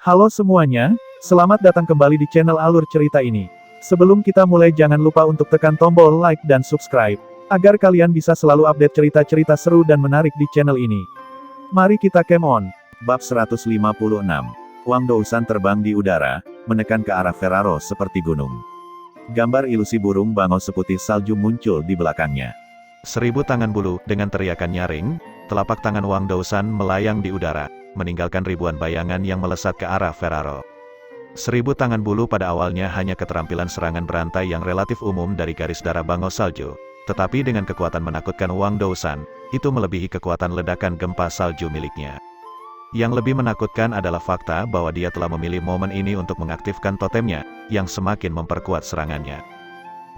Halo semuanya, selamat datang kembali di channel Alur Cerita ini. Sebelum kita mulai jangan lupa untuk tekan tombol like dan subscribe, agar kalian bisa selalu update cerita-cerita seru dan menarik di channel ini. Mari kita game on. Bab 156. Wang Dousan terbang di udara, menekan ke arah Ferraro seperti gunung. Gambar ilusi burung bangau seputih salju muncul di belakangnya. 1000 tangan bulu, dengan teriakan nyaring, telapak tangan Wang Dousan melayang di udara, meninggalkan ribuan bayangan yang melesat ke arah Ferraro. 1000 tangan bulu pada awalnya hanya keterampilan serangan berantai yang relatif umum dari garis darah bangau salju, tetapi dengan kekuatan menakutkan Wang Dousan, itu melebihi kekuatan ledakan gempa salju miliknya. Yang lebih menakutkan adalah fakta bahwa dia telah memilih momen ini untuk mengaktifkan totemnya, yang semakin memperkuat serangannya.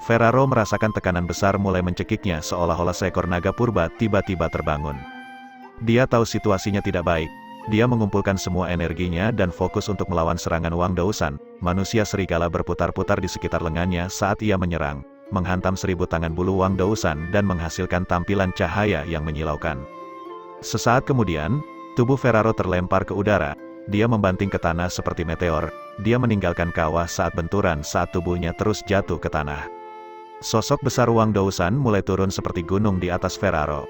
Ferraro merasakan tekanan besar mulai mencekiknya seolah-olah seekor naga purba tiba-tiba terbangun. Dia tahu situasinya tidak baik. Dia mengumpulkan semua energinya dan fokus untuk melawan serangan Wang Dousan. Manusia serigala berputar-putar di sekitar lengannya saat ia menyerang, menghantam 1000 tangan bulu Wang Dousan dan menghasilkan tampilan cahaya yang menyilaukan. Sesaat kemudian, tubuh Ferraro terlempar ke udara. Dia membanting ke tanah seperti meteor. Dia meninggalkan kawah saat benturan saat tubuhnya terus jatuh ke tanah. Sosok besar Wang Dousan mulai turun seperti gunung di atas Ferraro.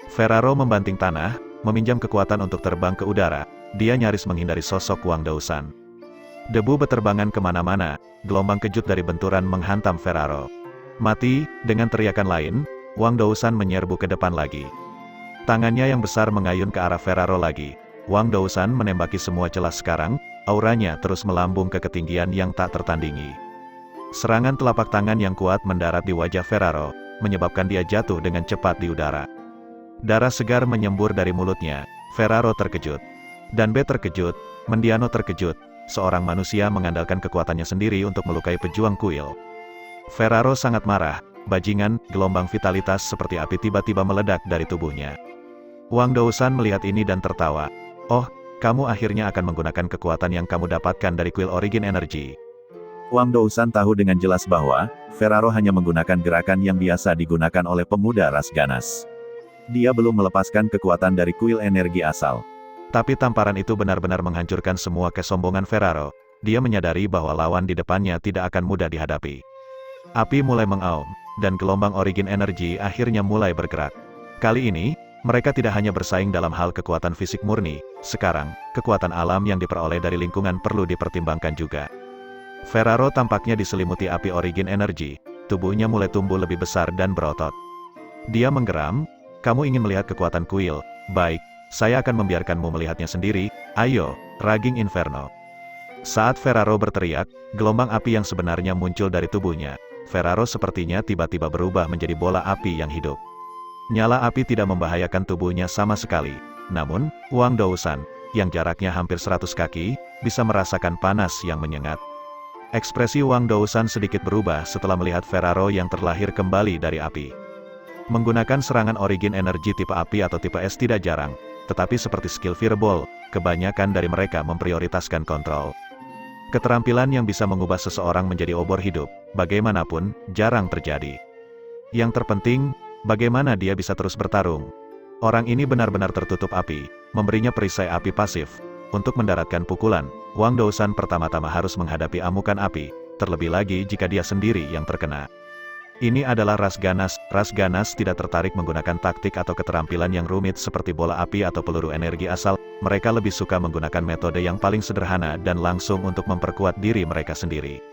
Ferraro membanting tanah, meminjam kekuatan untuk terbang ke udara. Dia nyaris menghindari sosok Wang Dousan. Debu beterbangan kemana-mana, gelombang kejut dari benturan menghantam Ferraro. Mati, dengan teriakan lain, Wang Dousan menyerbu ke depan lagi. Tangannya yang besar mengayun ke arah Ferraro lagi. Wang Dousan menembaki semua celah sekarang, auranya terus melambung ke ketinggian yang tak tertandingi. Serangan telapak tangan yang kuat mendarat di wajah Ferraro, menyebabkan dia jatuh dengan cepat di udara. Darah segar menyembur dari mulutnya. Ferraro terkejut. Danbe terkejut, Mendiano terkejut. Seorang manusia mengandalkan kekuatannya sendiri untuk melukai pejuang kuil. Ferraro sangat marah. Bajingan, gelombang vitalitas seperti api tiba-tiba meledak dari tubuhnya. Wang Dousan melihat ini dan tertawa. Oh, kamu akhirnya akan menggunakan kekuatan yang kamu dapatkan dari kuil Origin Energy. Wang Dousan tahu dengan jelas bahwa Ferraro hanya menggunakan gerakan yang biasa digunakan oleh pemuda ras ganas. Dia belum melepaskan kekuatan dari kuil energi asal. Tapi tamparan itu benar-benar menghancurkan semua kesombongan Ferraro. Dia menyadari bahwa lawan di depannya tidak akan mudah dihadapi. Api mulai mengaum, dan gelombang Origin Energy akhirnya mulai bergerak. Kali ini, mereka tidak hanya bersaing dalam hal kekuatan fisik murni. Sekarang, kekuatan alam yang diperoleh dari lingkungan perlu dipertimbangkan juga. Ferraro tampaknya diselimuti api Origin Energy. Tubuhnya mulai tumbuh lebih besar dan berotot. Dia menggeram. Kamu ingin melihat kekuatan kuil? Baik, saya akan membiarkanmu melihatnya sendiri. Ayo, Raging Inferno. Saat Ferraro berteriak, gelombang api yang sebenarnya muncul dari tubuhnya. Ferraro sepertinya tiba-tiba berubah menjadi bola api yang hidup. Nyala api tidak membahayakan tubuhnya sama sekali. Namun, Wang Dousan, yang jaraknya hampir 100 kaki, bisa merasakan panas yang menyengat. Ekspresi Wang Dousan sedikit berubah setelah melihat Ferraro yang terlahir kembali dari api. Menggunakan serangan Origin Energi tipe api atau tipe es tidak jarang, tetapi seperti skill Fireball, kebanyakan dari mereka memprioritaskan kontrol. Keterampilan yang bisa mengubah seseorang menjadi obor hidup, bagaimanapun, jarang terjadi. Yang terpenting, bagaimana dia bisa terus bertarung. Orang ini benar-benar tertutup api, memberinya perisai api pasif. Untuk mendaratkan pukulan, Wang Dousan pertama-tama harus menghadapi amukan api, terlebih lagi jika dia sendiri yang terkena. Ini adalah ras ganas. Ras ganas tidak tertarik menggunakan taktik atau keterampilan yang rumit seperti bola api atau peluru energi asal. Mereka lebih suka menggunakan metode yang paling sederhana dan langsung untuk memperkuat diri mereka sendiri.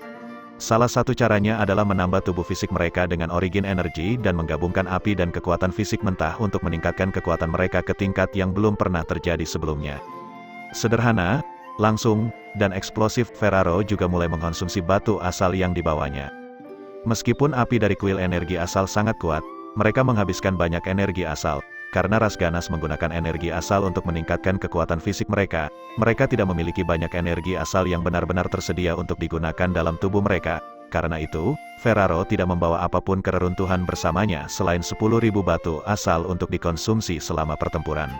Salah satu caranya adalah menambah tubuh fisik mereka dengan Origin Energy dan menggabungkan api dan kekuatan fisik mentah untuk meningkatkan kekuatan mereka ke tingkat yang belum pernah terjadi sebelumnya. Sederhana, langsung, dan eksplosif. Ferraro juga mulai mengkonsumsi batu asal yang dibawanya. Meskipun api dari kuil energi asal sangat kuat, mereka menghabiskan banyak energi asal. Karena ras ganas menggunakan energi asal untuk meningkatkan kekuatan fisik mereka, mereka tidak memiliki banyak energi asal yang benar-benar tersedia untuk digunakan dalam tubuh mereka. Karena itu, Ferraro tidak membawa apapun ke reruntuhan bersamanya selain 10.000 batu asal untuk dikonsumsi selama pertempuran.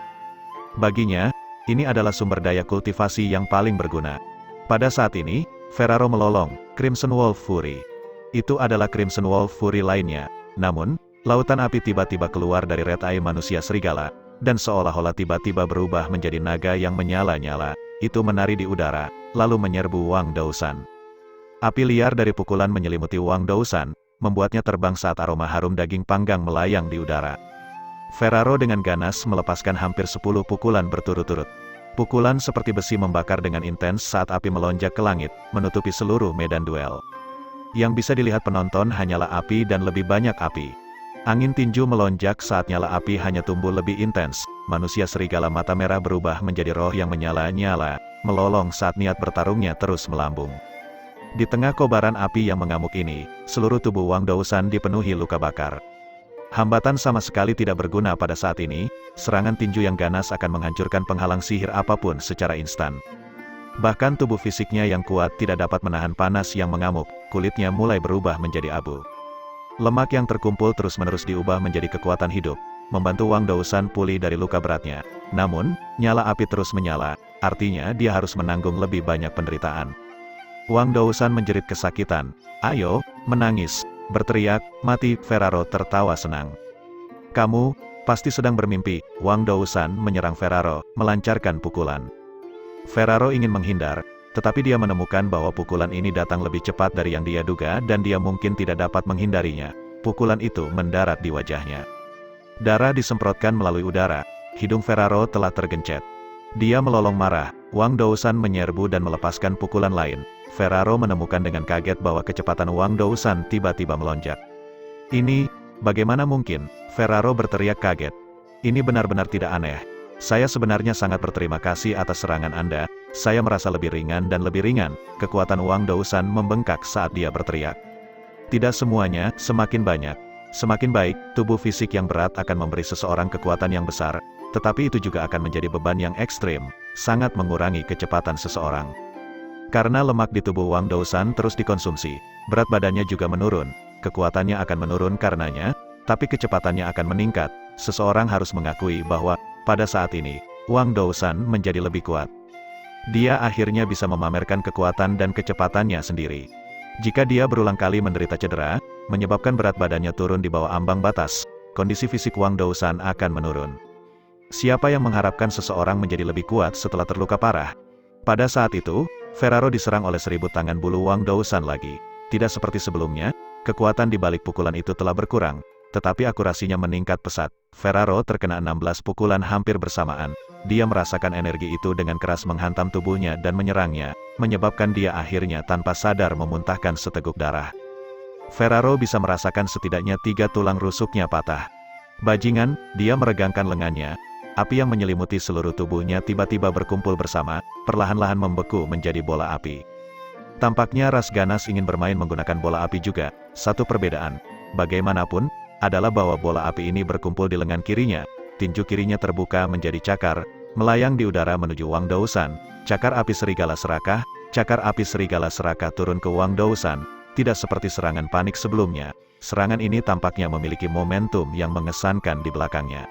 Baginya, ini adalah sumber daya kultivasi yang paling berguna. Pada saat ini, Ferraro melolong Crimson Wolf Fury. Itu adalah Crimson Wolf Fury lainnya. Namun, lautan api tiba-tiba keluar dari red eye manusia serigala, dan seolah-olah tiba-tiba berubah menjadi naga yang menyala-nyala. itu menari di udara, lalu menyerbu Wang Dousan. Api liar dari pukulan menyelimuti Wang Dousan, membuatnya terbang saat aroma harum daging panggang melayang di udara. Ferraro dengan ganas melepaskan hampir 10 pukulan berturut-turut. Pukulan seperti besi membakar dengan intens saat api melonjak ke langit, menutupi seluruh medan duel. Yang bisa dilihat penonton hanyalah api dan lebih banyak api. Angin tinju melonjak saat nyala api hanya tumbuh lebih intens. Manusia serigala mata merah berubah menjadi roh yang menyala-nyala, melolong saat niat bertarungnya terus melambung. Di tengah kobaran api yang mengamuk ini, seluruh tubuh Wang Dousan dipenuhi luka bakar. Hambatan sama sekali tidak berguna pada saat ini, serangan tinju yang ganas akan menghancurkan penghalang sihir apapun secara instan. Bahkan tubuh fisiknya yang kuat tidak dapat menahan panas yang mengamuk, kulitnya mulai berubah menjadi abu. Lemak yang terkumpul terus-menerus diubah menjadi kekuatan hidup, membantu Wang Dousan pulih dari luka beratnya. Namun, nyala api terus menyala, artinya dia harus menanggung lebih banyak penderitaan. Wang Dousan menjerit kesakitan. "Ayo, menangis!" Berteriak, "Mati!" Ferraro tertawa senang. "Kamu pasti sedang bermimpi." Wang Dousan menyerang Ferraro, melancarkan pukulan. Ferraro ingin menghindar, tetapi dia menemukan bahwa pukulan ini datang lebih cepat dari yang dia duga dan dia mungkin tidak dapat menghindarinya. Pukulan itu mendarat di wajahnya. Darah disemprotkan melalui udara, hidung Ferraro telah tergencet. Dia melolong marah, Wang Dousan menyerbu dan melepaskan pukulan lain. Ferraro menemukan dengan kaget bahwa kecepatan Wang Dousan tiba-tiba melonjak. "Ini, bagaimana mungkin?" Ferraro berteriak kaget. "Ini benar-benar tidak aneh. Saya sebenarnya sangat berterima kasih atas serangan Anda, saya merasa lebih ringan dan lebih ringan." Kekuatan Wang Dousan membengkak saat dia berteriak. "Tidak semuanya, semakin banyak. Semakin baik, tubuh fisik yang berat akan memberi seseorang kekuatan yang besar, tetapi itu juga akan menjadi beban yang ekstrim, sangat mengurangi kecepatan seseorang." Karena lemak di tubuh Wang Dousan terus dikonsumsi, berat badannya juga menurun, kekuatannya akan menurun karenanya, tapi kecepatannya akan meningkat. Seseorang harus mengakui bahwa, pada saat ini, Wang Dousan menjadi lebih kuat. Dia akhirnya bisa memamerkan kekuatan dan kecepatannya sendiri. Jika dia berulang kali menderita cedera, menyebabkan berat badannya turun di bawah ambang batas, kondisi fisik Wang Dousan akan menurun. Siapa yang mengharapkan seseorang menjadi lebih kuat setelah terluka parah? Pada saat itu, Ferraro diserang oleh 1000 tangan bulu Wang Dousan lagi. Tidak seperti sebelumnya, kekuatan di balik pukulan itu telah berkurang, tetapi akurasinya meningkat pesat. Ferraro terkena 16 pukulan hampir bersamaan. Dia merasakan energi itu dengan keras menghantam tubuhnya dan menyerangnya, menyebabkan dia akhirnya tanpa sadar memuntahkan seteguk darah. Ferraro bisa merasakan setidaknya 3 tulang rusuknya patah. Bajingan, dia meregangkan lengannya. Api yang menyelimuti seluruh tubuhnya tiba-tiba berkumpul bersama, perlahan-lahan membeku menjadi bola api. Tampaknya ras ganas ingin bermain menggunakan bola api juga. Satu perbedaan, bagaimanapun, adalah bahwa bola api ini berkumpul di lengan kirinya. Tinju kirinya terbuka menjadi cakar, melayang di udara menuju Wang Dousan. Cakar api serigala serakah, cakar api serigala serakah turun ke Wang Dousan. Tidak seperti serangan panik sebelumnya, serangan ini tampaknya memiliki momentum yang mengesankan di belakangnya.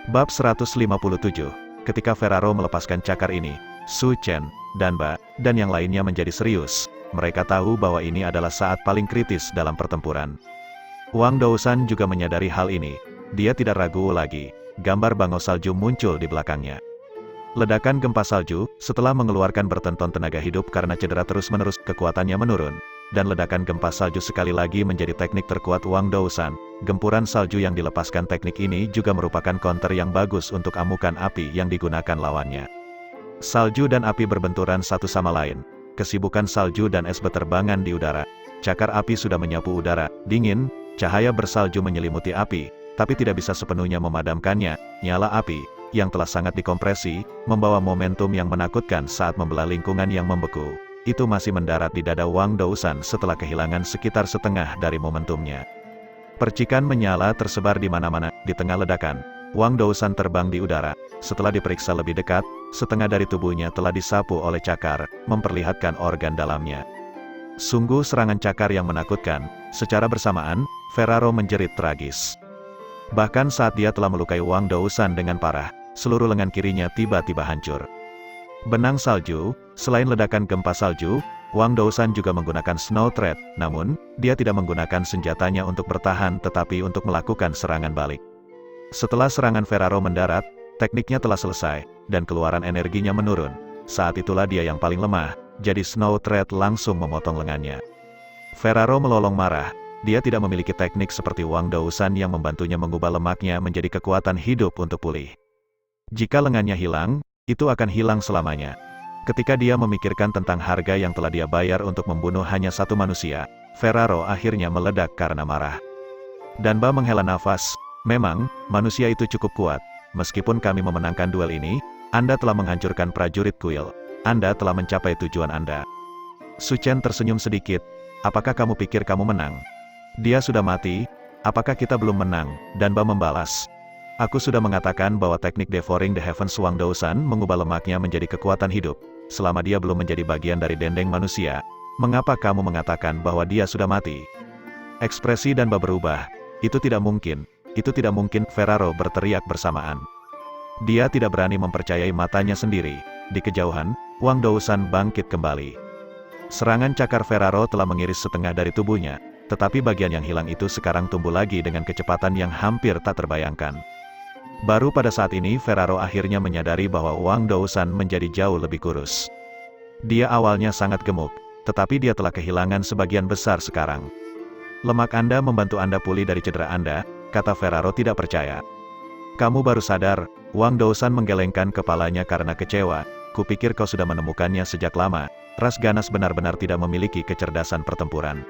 Bab 157. Ketika Ferraro melepaskan cakar ini, Su Chen, Danba, dan yang lainnya menjadi serius. Mereka tahu bahwa ini adalah saat paling kritis dalam pertempuran. Wang Dousan juga menyadari hal ini. Dia tidak ragu lagi. Gambar bangau salju muncul di belakangnya. Ledakan gempa salju, setelah mengeluarkan bertonton tenaga hidup karena cedera terus-menerus, kekuatannya menurun. Dan ledakan gempa salju sekali lagi menjadi teknik terkuat Wang Dousan. Gempuran salju yang dilepaskan teknik ini juga merupakan counter yang bagus untuk amukan api yang digunakan lawannya. Salju dan api berbenturan satu sama lain. Kesibukan salju dan es berterbangan di udara. Cakar api sudah menyapu udara, dingin, cahaya bersalju menyelimuti api, tapi tidak bisa sepenuhnya memadamkannya. Nyala api, yang telah sangat dikompresi, membawa momentum yang menakutkan saat membelah lingkungan yang membeku. Itu masih mendarat di dada Wang Dousan setelah kehilangan sekitar setengah dari momentumnya. Percikan menyala tersebar di mana-mana. Di tengah ledakan, Wang Dousan terbang di udara. Setelah diperiksa lebih dekat, setengah dari tubuhnya telah disapu oleh cakar, memperlihatkan organ dalamnya. Sungguh serangan cakar yang menakutkan. Secara bersamaan, Ferraro menjerit tragis. Bahkan saat dia telah melukai Wang Dousan dengan parah, seluruh lengan kirinya tiba-tiba hancur. Benang salju, selain ledakan gempa salju, Wang Dousan juga menggunakan Snow Thread, namun, dia tidak menggunakan senjatanya untuk bertahan tetapi untuk melakukan serangan balik. Setelah serangan Ferraro mendarat, tekniknya telah selesai, dan keluaran energinya menurun. Saat itulah dia yang paling lemah, jadi Snow Thread langsung memotong lengannya. Ferraro melolong marah, dia tidak memiliki teknik seperti Wang Dousan yang membantunya mengubah lemaknya menjadi kekuatan hidup untuk pulih. Jika lengannya hilang, itu akan hilang selamanya. Ketika dia memikirkan tentang harga yang telah dia bayar untuk membunuh hanya satu manusia, Ferraro akhirnya meledak karena marah. Danba menghela nafas, memang, manusia itu cukup kuat. Meskipun kami memenangkan duel ini, Anda telah menghancurkan prajurit kuil. Anda telah mencapai tujuan Anda. Su Chen tersenyum sedikit, apakah kamu pikir kamu menang? Dia sudah mati, apakah kita belum menang? Danba membalas. Aku sudah mengatakan bahwa teknik Devouring the Heavens Wang Dousan mengubah lemaknya menjadi kekuatan hidup. Selama dia belum menjadi bagian dari dendeng manusia, mengapa kamu mengatakan bahwa dia sudah mati? Ekspresi Danba berubah. Itu tidak mungkin, Ferraro berteriak bersamaan. Dia tidak berani mempercayai matanya sendiri. Di kejauhan, Wang Dousan bangkit kembali. Serangan cakar Ferraro telah mengiris setengah dari tubuhnya, tetapi bagian yang hilang itu sekarang tumbuh lagi dengan kecepatan yang hampir tak terbayangkan. Baru pada saat ini Ferraro akhirnya menyadari bahwa Wang Dousan menjadi jauh lebih kurus. Dia awalnya sangat gemuk, tetapi dia telah kehilangan sebagian besar sekarang. Lemak Anda membantu Anda pulih dari cedera Anda, kata Ferraro tidak percaya. Kamu baru sadar, Wang Dousan menggelengkan kepalanya karena kecewa, kupikir kau sudah menemukannya sejak lama, ras ganas benar-benar tidak memiliki kecerdasan pertempuran.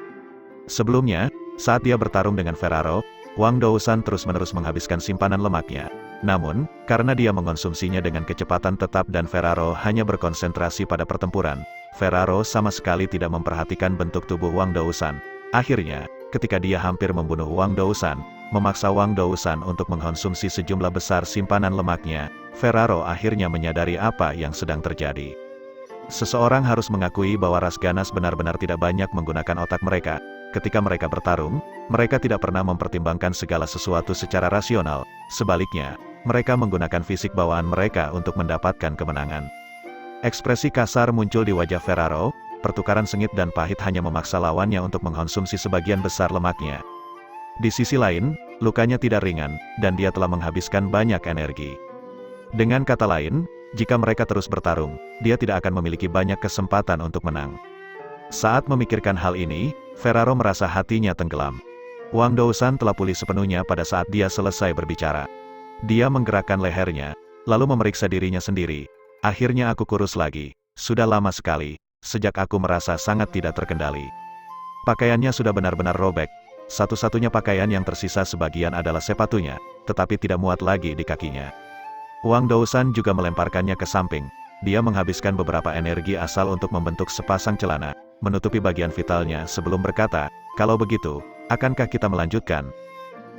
Sebelumnya, saat dia bertarung dengan Ferraro, Wang Dousan terus-menerus menghabiskan simpanan lemaknya. Namun, karena dia mengonsumsinya dengan kecepatan tetap dan Ferraro hanya berkonsentrasi pada pertempuran, Ferraro sama sekali tidak memperhatikan bentuk tubuh Wang Dousan. Akhirnya, ketika dia hampir membunuh Wang Dousan, memaksa Wang Dousan untuk mengkonsumsi sejumlah besar simpanan lemaknya, Ferraro akhirnya menyadari apa yang sedang terjadi. Seseorang harus mengakui bahwa ras ganas benar-benar tidak banyak menggunakan otak mereka. Ketika mereka bertarung, mereka tidak pernah mempertimbangkan segala sesuatu secara rasional. Sebaliknya, mereka menggunakan fisik bawaan mereka untuk mendapatkan kemenangan. Ekspresi kasar muncul di wajah Ferraro, pertukaran sengit dan pahit hanya memaksa lawannya untuk mengkonsumsi sebagian besar lemaknya. Di sisi lain, lukanya tidak ringan, dan dia telah menghabiskan banyak energi. Dengan kata lain, jika mereka terus bertarung, dia tidak akan memiliki banyak kesempatan untuk menang. Saat memikirkan hal ini, Ferraro merasa hatinya tenggelam. Wang Dousan telah pulih sepenuhnya pada saat dia selesai berbicara. Dia menggerakkan lehernya, lalu memeriksa dirinya sendiri. Akhirnya aku kurus lagi. Sudah lama sekali, sejak aku merasa sangat tidak terkendali. Pakaiannya sudah benar-benar robek. Satu-satunya pakaian yang tersisa sebagian adalah sepatunya, tetapi tidak muat lagi di kakinya. Wang Dousan juga melemparkannya ke samping. Dia menghabiskan beberapa energi asal untuk membentuk sepasang celana, menutupi bagian vitalnya sebelum berkata, kalau begitu, akankah kita melanjutkan?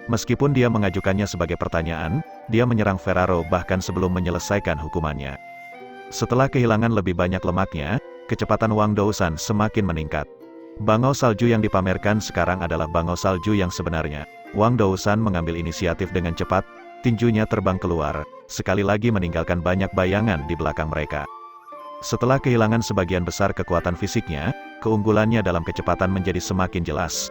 Meskipun dia mengajukannya sebagai pertanyaan, dia menyerang Ferraro bahkan sebelum menyelesaikan hukumannya. Setelah kehilangan lebih banyak lemaknya, kecepatan Wang Dousan semakin meningkat. Bangau salju yang dipamerkan sekarang adalah bangau salju yang sebenarnya. Wang Dousan mengambil inisiatif dengan cepat, tinjunya terbang keluar, sekali lagi meninggalkan banyak bayangan di belakang mereka. Setelah kehilangan sebagian besar kekuatan fisiknya, keunggulannya dalam kecepatan menjadi semakin jelas.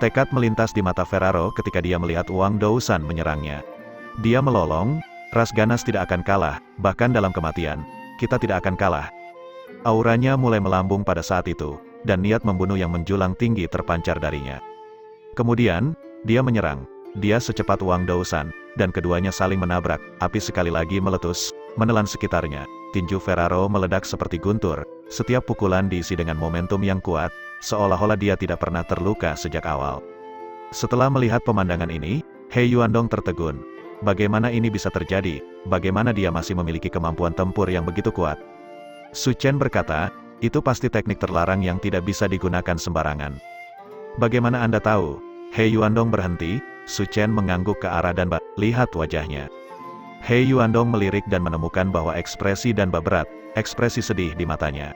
Tekad melintas di mata Ferraro ketika dia melihat Wang Dousan menyerangnya. Dia melolong, ras ganas tidak akan kalah, bahkan dalam kematian, kita tidak akan kalah. Auranya mulai melambung pada saat itu, dan niat membunuh yang menjulang tinggi terpancar darinya. Kemudian, dia menyerang. Dia secepat Wang Dousan, dan keduanya saling menabrak, api sekali lagi meletus, menelan sekitarnya. Tinju Ferraro meledak seperti guntur, setiap pukulan diisi dengan momentum yang kuat, seolah-olah dia tidak pernah terluka sejak awal. Setelah melihat pemandangan ini, He Yuandong tertegun. Bagaimana ini bisa terjadi? Bagaimana dia masih memiliki kemampuan tempur yang begitu kuat? Su Chen berkata, itu pasti teknik terlarang yang tidak bisa digunakan sembarangan. Bagaimana Anda tahu? He Yuandong berhenti, Su Chen mengangguk ke arah Danba, lihat wajahnya. He Yuandong melirik dan menemukan bahwa ekspresi Danba berat, ekspresi sedih di matanya.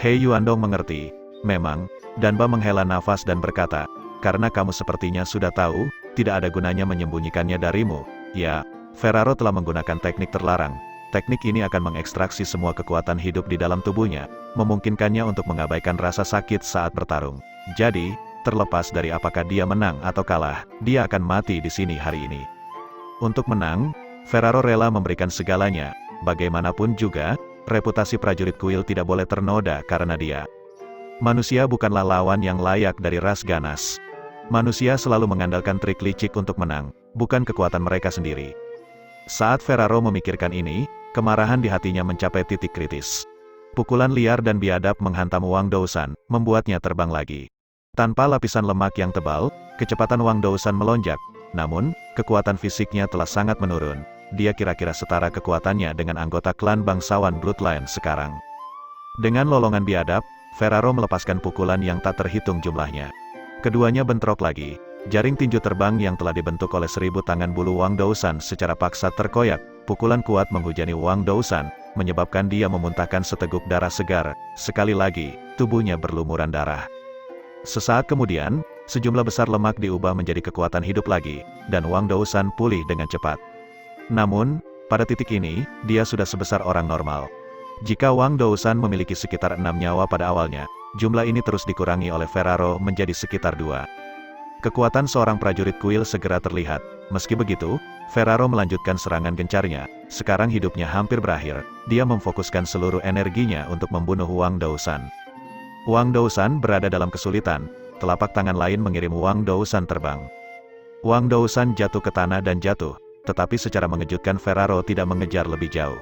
He Yuandong mengerti, memang, Danba menghela nafas dan berkata, karena kamu sepertinya sudah tahu, tidak ada gunanya menyembunyikannya darimu. Ya, Ferraro telah menggunakan teknik terlarang. Teknik ini akan mengekstraksi semua kekuatan hidup di dalam tubuhnya, memungkinkannya untuk mengabaikan rasa sakit saat bertarung. Jadi, terlepas dari apakah dia menang atau kalah, dia akan mati di sini hari ini. Untuk menang, Ferraro rela memberikan segalanya, bagaimanapun juga, reputasi prajurit kuil tidak boleh ternoda karena dia. Manusia bukanlah lawan yang layak dari ras ganas. Manusia selalu mengandalkan trik licik untuk menang, bukan kekuatan mereka sendiri. Saat Ferraro memikirkan ini, kemarahan di hatinya mencapai titik kritis. Pukulan liar dan biadab menghantam Wang Dousan, membuatnya terbang lagi. Tanpa lapisan lemak yang tebal, kecepatan Wang Dousan melonjak, namun, kekuatan fisiknya telah sangat menurun. Dia kira-kira setara kekuatannya dengan anggota klan bangsawan Bloodline sekarang. Dengan lolongan biadab, Ferraro melepaskan pukulan yang tak terhitung jumlahnya. Keduanya bentrok lagi. Jaring tinju terbang yang telah dibentuk oleh 1000 tangan bulu Wang Dousan secara paksa terkoyak. Pukulan kuat menghujani Wang Dousan, menyebabkan dia memuntahkan seteguk darah segar. Sekali lagi, tubuhnya berlumuran darah. Sesaat kemudian, sejumlah besar lemak diubah menjadi kekuatan hidup lagi, dan Wang Dousan pulih dengan cepat. Namun, pada titik ini, dia sudah sebesar orang normal. Jika Wang Dousan memiliki sekitar 6 nyawa pada awalnya, jumlah ini terus dikurangi oleh Ferraro menjadi sekitar 2. Kekuatan seorang prajurit kuil segera terlihat. Meski begitu, Ferraro melanjutkan serangan gencarnya. Sekarang hidupnya hampir berakhir, dia memfokuskan seluruh energinya untuk membunuh Wang Dousan. Wang Dousan berada dalam kesulitan, telapak tangan lain mengirim Wang Dousan terbang. Wang Dousan jatuh ke tanah dan jatuh, tetapi secara mengejutkan Ferraro tidak mengejar lebih jauh.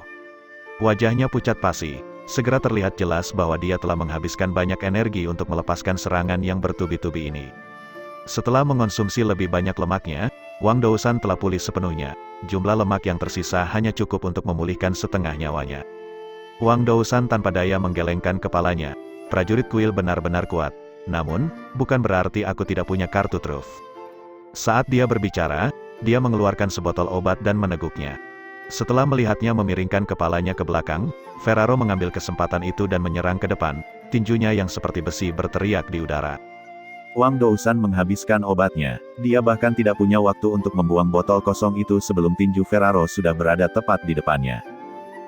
Wajahnya pucat pasi, segera terlihat jelas bahwa dia telah menghabiskan banyak energi untuk melepaskan serangan yang bertubi-tubi ini. Setelah mengonsumsi lebih banyak lemaknya, Wang Dousan telah pulih sepenuhnya. Jumlah lemak yang tersisa hanya cukup untuk memulihkan setengah nyawanya. Wang Dousan tanpa daya menggelengkan kepalanya. Prajurit kuil benar-benar kuat. Namun, bukan berarti aku tidak punya kartu truf. Saat dia berbicara, dia mengeluarkan sebotol obat dan meneguknya. Setelah melihatnya memiringkan kepalanya ke belakang, Ferraro mengambil kesempatan itu dan menyerang ke depan. Tinjunya yang seperti besi berteriak di udara. Wang Dousan menghabiskan obatnya. Dia bahkan tidak punya waktu untuk membuang botol kosong itu sebelum tinju Ferraro sudah berada tepat di depannya.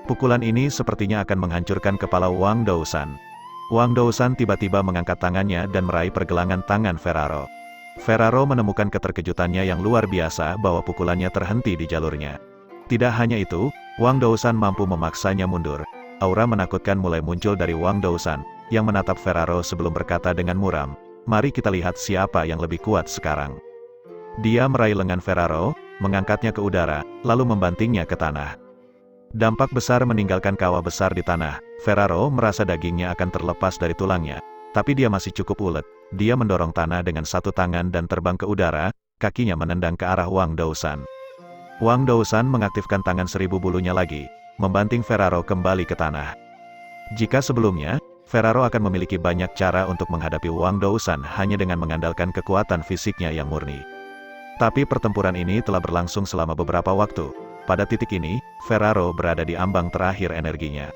Pukulan ini sepertinya akan menghancurkan kepala Wang Dousan. Wang Dousan tiba-tiba mengangkat tangannya dan meraih pergelangan tangan Ferraro. Ferraro menemukan keterkejutannya yang luar biasa bahwa pukulannya terhenti di jalurnya. Tidak hanya itu, Wang Dousan mampu memaksanya mundur. Aura menakutkan mulai muncul dari Wang Dousan, yang menatap Ferraro sebelum berkata dengan muram, "Mari kita lihat siapa yang lebih kuat sekarang." Dia meraih lengan Ferraro, mengangkatnya ke udara, lalu membantingnya ke tanah. Dampak besar meninggalkan kawah besar di tanah. Ferraro merasa dagingnya akan terlepas dari tulangnya. Tapi dia masih cukup ulet. Dia mendorong tanah dengan satu tangan dan terbang ke udara, kakinya menendang ke arah Wang Dousan. Wang Dousan mengaktifkan tangan 1000 bulunya lagi, membanting Ferraro kembali ke tanah. Jika sebelumnya, Ferraro akan memiliki banyak cara untuk menghadapi Wang Dousan hanya dengan mengandalkan kekuatan fisiknya yang murni. Tapi pertempuran ini telah berlangsung selama beberapa waktu. Pada titik ini, Ferraro berada di ambang terakhir energinya.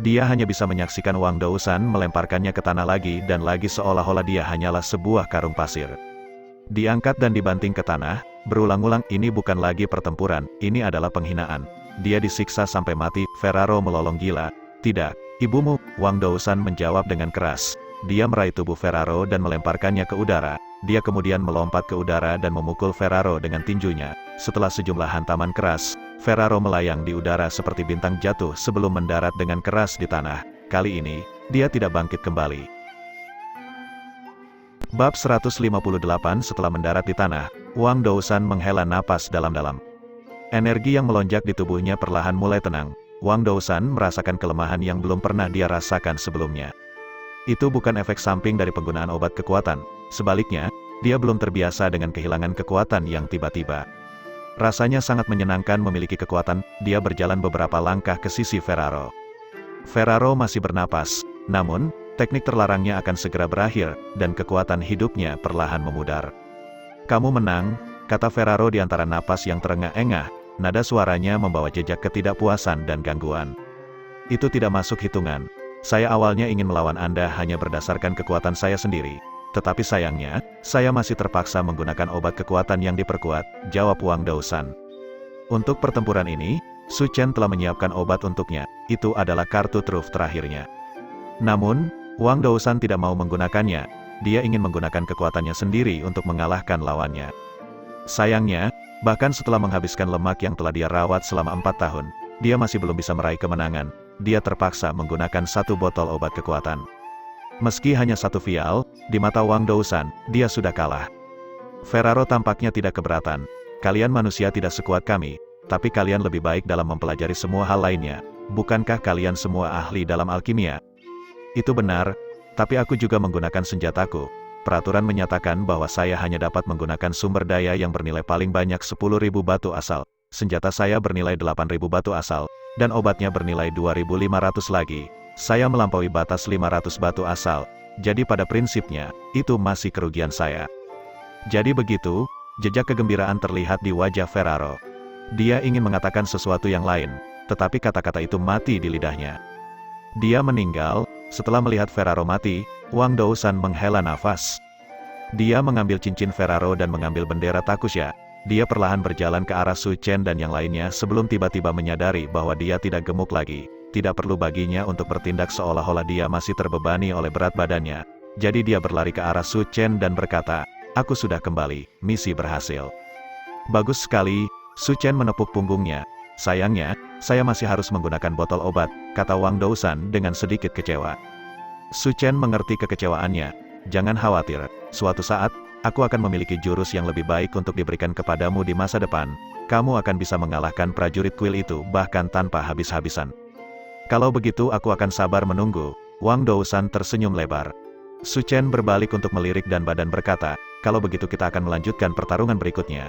Dia hanya bisa menyaksikan Wang Dousan melemparkannya ke tanah lagi dan lagi seolah-olah dia hanyalah sebuah karung pasir. Diangkat dan dibanting ke tanah, berulang-ulang. Ini bukan lagi pertempuran, ini adalah penghinaan. Dia disiksa sampai mati. Ferraro melolong gila. Tidak, ibumu, Wang Dousan menjawab dengan keras. Dia meraih tubuh Ferraro dan melemparkannya ke udara. Dia kemudian melompat ke udara dan memukul Ferraro dengan tinjunya. Setelah sejumlah hantaman keras, Ferraro melayang di udara seperti bintang jatuh sebelum mendarat dengan keras di tanah. Kali ini, dia tidak bangkit kembali. Bab 158. Setelah mendarat di tanah, Wang Dousan menghela napas dalam-dalam. Energi yang melonjak di tubuhnya perlahan mulai tenang. Wang Dousan merasakan kelemahan yang belum pernah dia rasakan sebelumnya. Itu bukan efek samping dari penggunaan obat kekuatan. Sebaliknya, dia belum terbiasa dengan kehilangan kekuatan yang tiba-tiba. Rasanya sangat menyenangkan memiliki kekuatan. Dia berjalan beberapa langkah ke sisi Ferraro. Ferraro masih bernapas, namun, teknik terlarangnya akan segera berakhir, dan kekuatan hidupnya perlahan memudar. "Kamu menang," kata Ferraro di antara napas yang terengah-engah. Nada suaranya membawa jejak ketidakpuasan dan gangguan. "Itu tidak masuk hitungan. Saya awalnya ingin melawan Anda hanya berdasarkan kekuatan saya sendiri. Tetapi sayangnya, saya masih terpaksa menggunakan obat kekuatan yang diperkuat," jawab Wang Dousan. Untuk pertempuran ini, Su Chen telah menyiapkan obat untuknya. Itu adalah kartu truf terakhirnya. Namun, Wang Dousan tidak mau menggunakannya. Dia ingin menggunakan kekuatannya sendiri untuk mengalahkan lawannya. Sayangnya, bahkan setelah menghabiskan lemak yang telah dia rawat selama 4 tahun, dia masih belum bisa meraih kemenangan. Dia terpaksa menggunakan satu botol obat kekuatan. Meski hanya satu vial, di mata Wang Dousan, dia sudah kalah. Ferraro tampaknya tidak keberatan. Kalian manusia tidak sekuat kami, tapi kalian lebih baik dalam mempelajari semua hal lainnya. Bukankah kalian semua ahli dalam alkimia? Itu benar, tapi aku juga menggunakan senjataku. Peraturan menyatakan bahwa saya hanya dapat menggunakan sumber daya yang bernilai paling banyak 10.000 batu asal. Senjata saya bernilai 8.000 batu asal, dan obatnya bernilai 2.500 lagi. Saya melampaui batas 500 batu asal, jadi pada prinsipnya, itu masih kerugian saya. Jadi begitu, jejak kegembiraan terlihat di wajah Ferraro. Dia ingin mengatakan sesuatu yang lain, tetapi kata-kata itu mati di lidahnya. Dia meninggal. Setelah melihat Ferraro mati, Wang Dousan menghela nafas. Dia mengambil cincin Ferraro dan mengambil bendera Takusya. Dia perlahan berjalan ke arah Su Chen dan yang lainnya sebelum tiba-tiba menyadari bahwa dia tidak gemuk lagi. Tidak perlu baginya untuk bertindak seolah-olah dia masih terbebani oleh berat badannya. Jadi dia berlari ke arah Su Chen dan berkata, "Aku sudah kembali, misi berhasil." "Bagus sekali," Su Chen menepuk punggungnya. "Sayangnya, saya masih harus menggunakan botol obat," kata Wang Dousan dengan sedikit kecewa. Su Chen mengerti kekecewaannya. "Jangan khawatir, suatu saat, aku akan memiliki jurus yang lebih baik untuk diberikan kepadamu di masa depan. Kamu akan bisa mengalahkan prajurit kuil itu bahkan tanpa habis-habisan." "Kalau begitu aku akan sabar menunggu." Wang Dousan tersenyum lebar. Su Chen berbalik untuk melirik dan badan berkata, "Kalau begitu kita akan melanjutkan pertarungan berikutnya."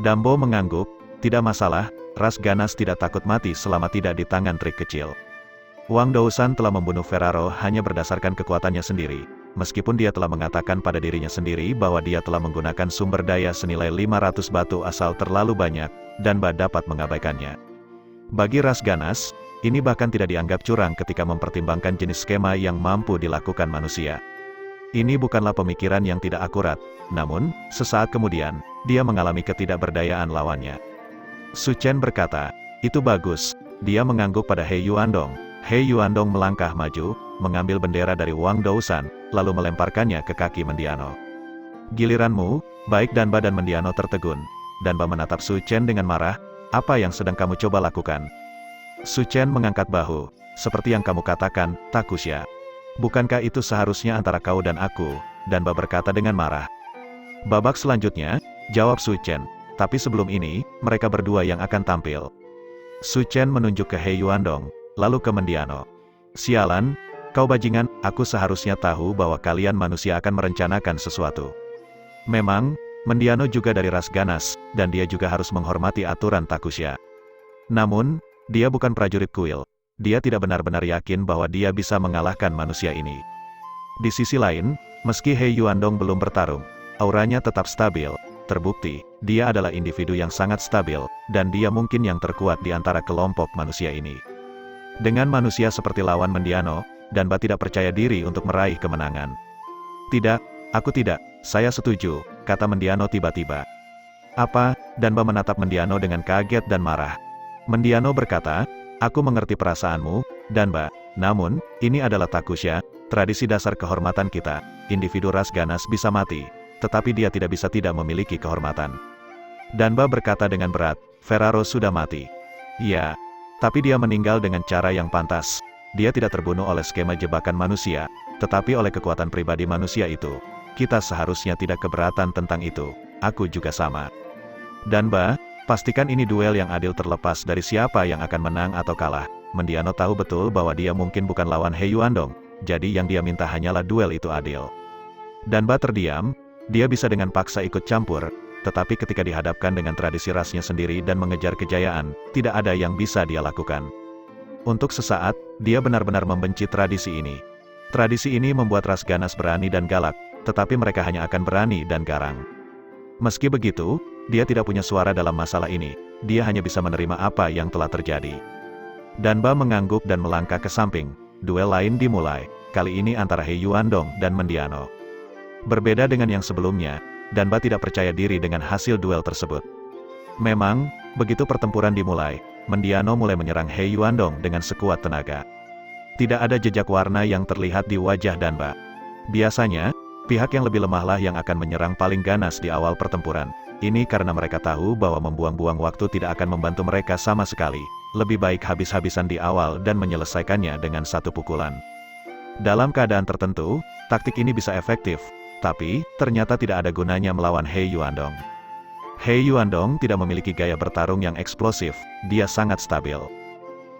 Dambo mengangguk, "Tidak masalah, ras ganas tidak takut mati selama tidak di tangan trik kecil." Wang Dousan telah membunuh Ferraro hanya berdasarkan kekuatannya sendiri. Meskipun dia telah mengatakan pada dirinya sendiri bahwa dia telah menggunakan sumber daya senilai 500 batu asal terlalu banyak, dan dapat mengabaikannya. Bagi ras ganas, ini bahkan tidak dianggap curang ketika mempertimbangkan jenis skema yang mampu dilakukan manusia. Ini bukanlah pemikiran yang tidak akurat, namun, sesaat kemudian, dia mengalami ketidakberdayaan lawannya. Su Chen berkata, "Itu bagus." Dia mengangguk pada He Yuandong. He Yuandong melangkah maju, mengambil bendera dari Wang Dousan, lalu melemparkannya ke kaki Mendiano. "Giliranmu." Baik Danba dan Mendiano tertegun. Danba menatap Su Chen dengan marah, "Apa yang sedang kamu coba lakukan?" Su Chen mengangkat bahu. "Seperti yang kamu katakan, Takusya. Bukankah itu seharusnya antara kau dan aku?" Danba berkata dengan marah. "Babak selanjutnya," jawab Su Chen. "Tapi sebelum ini, mereka berdua yang akan tampil." Su Chen menunjuk ke He Yuandong, lalu ke Mendiano. "Sialan, kau bajingan, aku seharusnya tahu bahwa kalian manusia akan merencanakan sesuatu." Memang, Mendiano juga dari ras ganas, dan dia juga harus menghormati aturan Takusya. Namun, dia bukan prajurit kuil. Dia tidak benar-benar yakin bahwa dia bisa mengalahkan manusia ini. Di sisi lain, meski He Yuandong belum bertarung, auranya tetap stabil. Terbukti, dia adalah individu yang sangat stabil, dan dia mungkin yang terkuat di antara kelompok manusia ini. Dengan manusia seperti lawan Mendiano, Danba tidak percaya diri untuk meraih kemenangan. "Tidak, aku tidak, saya setuju," kata Mendiano tiba-tiba. "Apa?" Danba menatap Mendiano dengan kaget dan marah. Mendiano berkata, "Aku mengerti perasaanmu, Danba, namun, ini adalah Takusya, tradisi dasar kehormatan kita. Individu ras ganas bisa mati, tetapi dia tidak bisa tidak memiliki kehormatan." Danba berkata dengan berat, "Ferraro sudah mati." "Ya, tapi dia meninggal dengan cara yang pantas. Dia tidak terbunuh oleh skema jebakan manusia, tetapi oleh kekuatan pribadi manusia itu. Kita seharusnya tidak keberatan tentang itu. Aku juga sama. Danba, pastikan ini duel yang adil terlepas dari siapa yang akan menang atau kalah." Mendiano tahu betul bahwa dia mungkin bukan lawan He Yuandong, jadi yang dia minta hanyalah duel itu adil. Danba terdiam. Dia bisa dengan paksa ikut campur, tetapi ketika dihadapkan dengan tradisi rasnya sendiri dan mengejar kejayaan, tidak ada yang bisa dia lakukan. Untuk sesaat, dia benar-benar membenci tradisi ini. Tradisi ini membuat ras ganas berani dan galak, tetapi mereka hanya akan berani dan garang. Meski begitu, dia tidak punya suara dalam masalah ini. Dia hanya bisa menerima apa yang telah terjadi. Danba mengangguk dan melangkah ke samping. Duel lain dimulai, kali ini antara He Yuandong dan Mendiano. Berbeda dengan yang sebelumnya, Danba tidak percaya diri dengan hasil duel tersebut. Memang, begitu pertempuran dimulai, Mendiano mulai menyerang He Yuandong dengan sekuat tenaga. Tidak ada jejak warna yang terlihat di wajah Danba. Biasanya, pihak yang lebih lemahlah yang akan menyerang paling ganas di awal pertempuran. Ini karena mereka tahu bahwa membuang-buang waktu tidak akan membantu mereka sama sekali. lebih baik habis-habisan di awal dan menyelesaikannya dengan satu pukulan. Dalam keadaan tertentu, taktik ini bisa efektif, tapi ternyata tidak ada gunanya melawan He Yuandong. He Yuandong tidak memiliki gaya bertarung yang eksplosif, dia sangat stabil.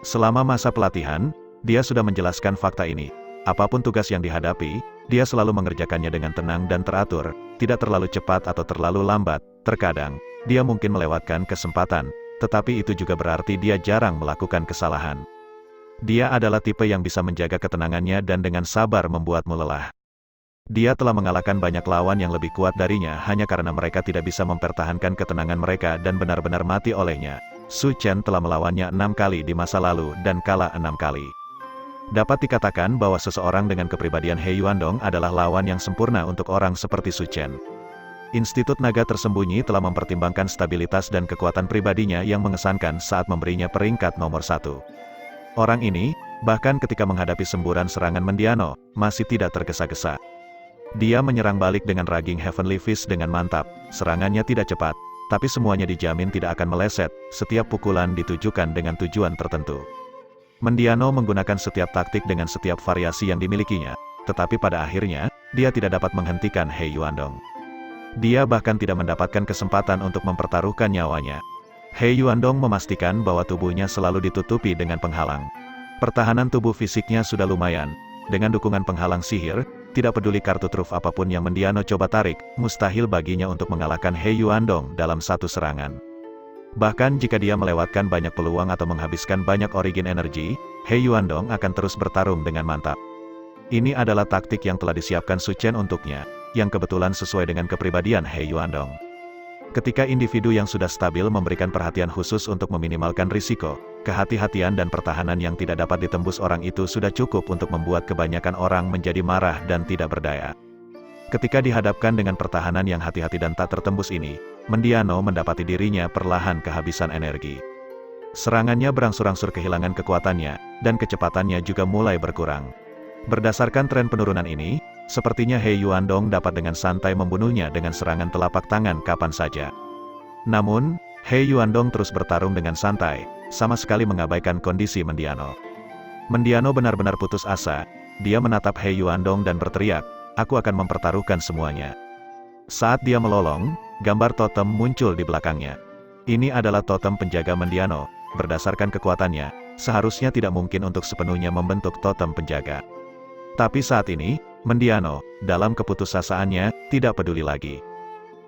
Selama masa pelatihan, dia sudah menjelaskan fakta ini. Apapun tugas yang dihadapi, dia selalu mengerjakannya dengan tenang dan teratur, tidak terlalu cepat atau terlalu lambat. Terkadang, dia mungkin melewatkan kesempatan, tetapi itu juga berarti dia jarang melakukan kesalahan. Dia adalah tipe yang bisa menjaga ketenangannya dan dengan sabar membuatmu lelah. Dia telah mengalahkan banyak lawan yang lebih kuat darinya hanya karena mereka tidak bisa mempertahankan ketenangan mereka dan benar-benar mati olehnya. Su Chen telah melawannya 6 kali di masa lalu dan kalah 6 kali. Dapat dikatakan bahwa seseorang dengan kepribadian He Yuandong adalah lawan yang sempurna untuk orang seperti Su Chen. Institut Naga Tersembunyi telah mempertimbangkan stabilitas dan kekuatan pribadinya yang mengesankan saat memberinya peringkat nomor 1. Orang ini, bahkan ketika menghadapi semburan serangan Mendiano, masih tidak tergesa-gesa. Dia menyerang balik dengan raging Heavenly Fist dengan mantap, serangannya tidak cepat, tapi semuanya dijamin tidak akan meleset, setiap pukulan ditujukan dengan tujuan tertentu. Mendiano menggunakan setiap taktik dengan setiap variasi yang dimilikinya, tetapi pada akhirnya, dia tidak dapat menghentikan He Yuandong. Dia bahkan tidak mendapatkan kesempatan untuk mempertaruhkan nyawanya. He Yuandong memastikan bahwa tubuhnya selalu ditutupi dengan penghalang. Pertahanan tubuh fisiknya sudah lumayan. Dengan dukungan penghalang sihir, tidak peduli kartu truf apapun yang Mendiano coba tarik, mustahil baginya untuk mengalahkan He Yuandong dalam satu serangan. Bahkan jika dia melewatkan banyak peluang atau menghabiskan banyak origin energi, He Yuandong akan terus bertarung dengan mantap. Ini adalah taktik yang telah disiapkan Su Chen untuknya, yang kebetulan sesuai dengan kepribadian He Yuandong. Ketika individu yang sudah stabil memberikan perhatian khusus untuk meminimalkan risiko, kehati-hatian dan pertahanan yang tidak dapat ditembus orang itu sudah cukup untuk membuat kebanyakan orang menjadi marah dan tidak berdaya. Ketika dihadapkan dengan pertahanan yang hati-hati dan tak tertembus ini, Mendiano mendapati dirinya perlahan kehabisan energi. Serangannya berangsur-angsur kehilangan kekuatannya, dan kecepatannya juga mulai berkurang. Berdasarkan tren penurunan ini, sepertinya He Yuandong dapat dengan santai membunuhnya dengan serangan telapak tangan kapan saja. Namun, He Yuandong terus bertarung dengan santai, sama sekali mengabaikan kondisi Mendiano. Mendiano benar-benar putus asa, dia menatap He Yuandong dan berteriak, "Aku akan mempertaruhkan semuanya." Saat dia melolong, gambar totem muncul di belakangnya. Ini adalah totem penjaga Mendiano. Berdasarkan kekuatannya, seharusnya tidak mungkin untuk sepenuhnya membentuk totem penjaga. Tapi saat ini, Mendiano, dalam keputusasaannya, tidak peduli lagi.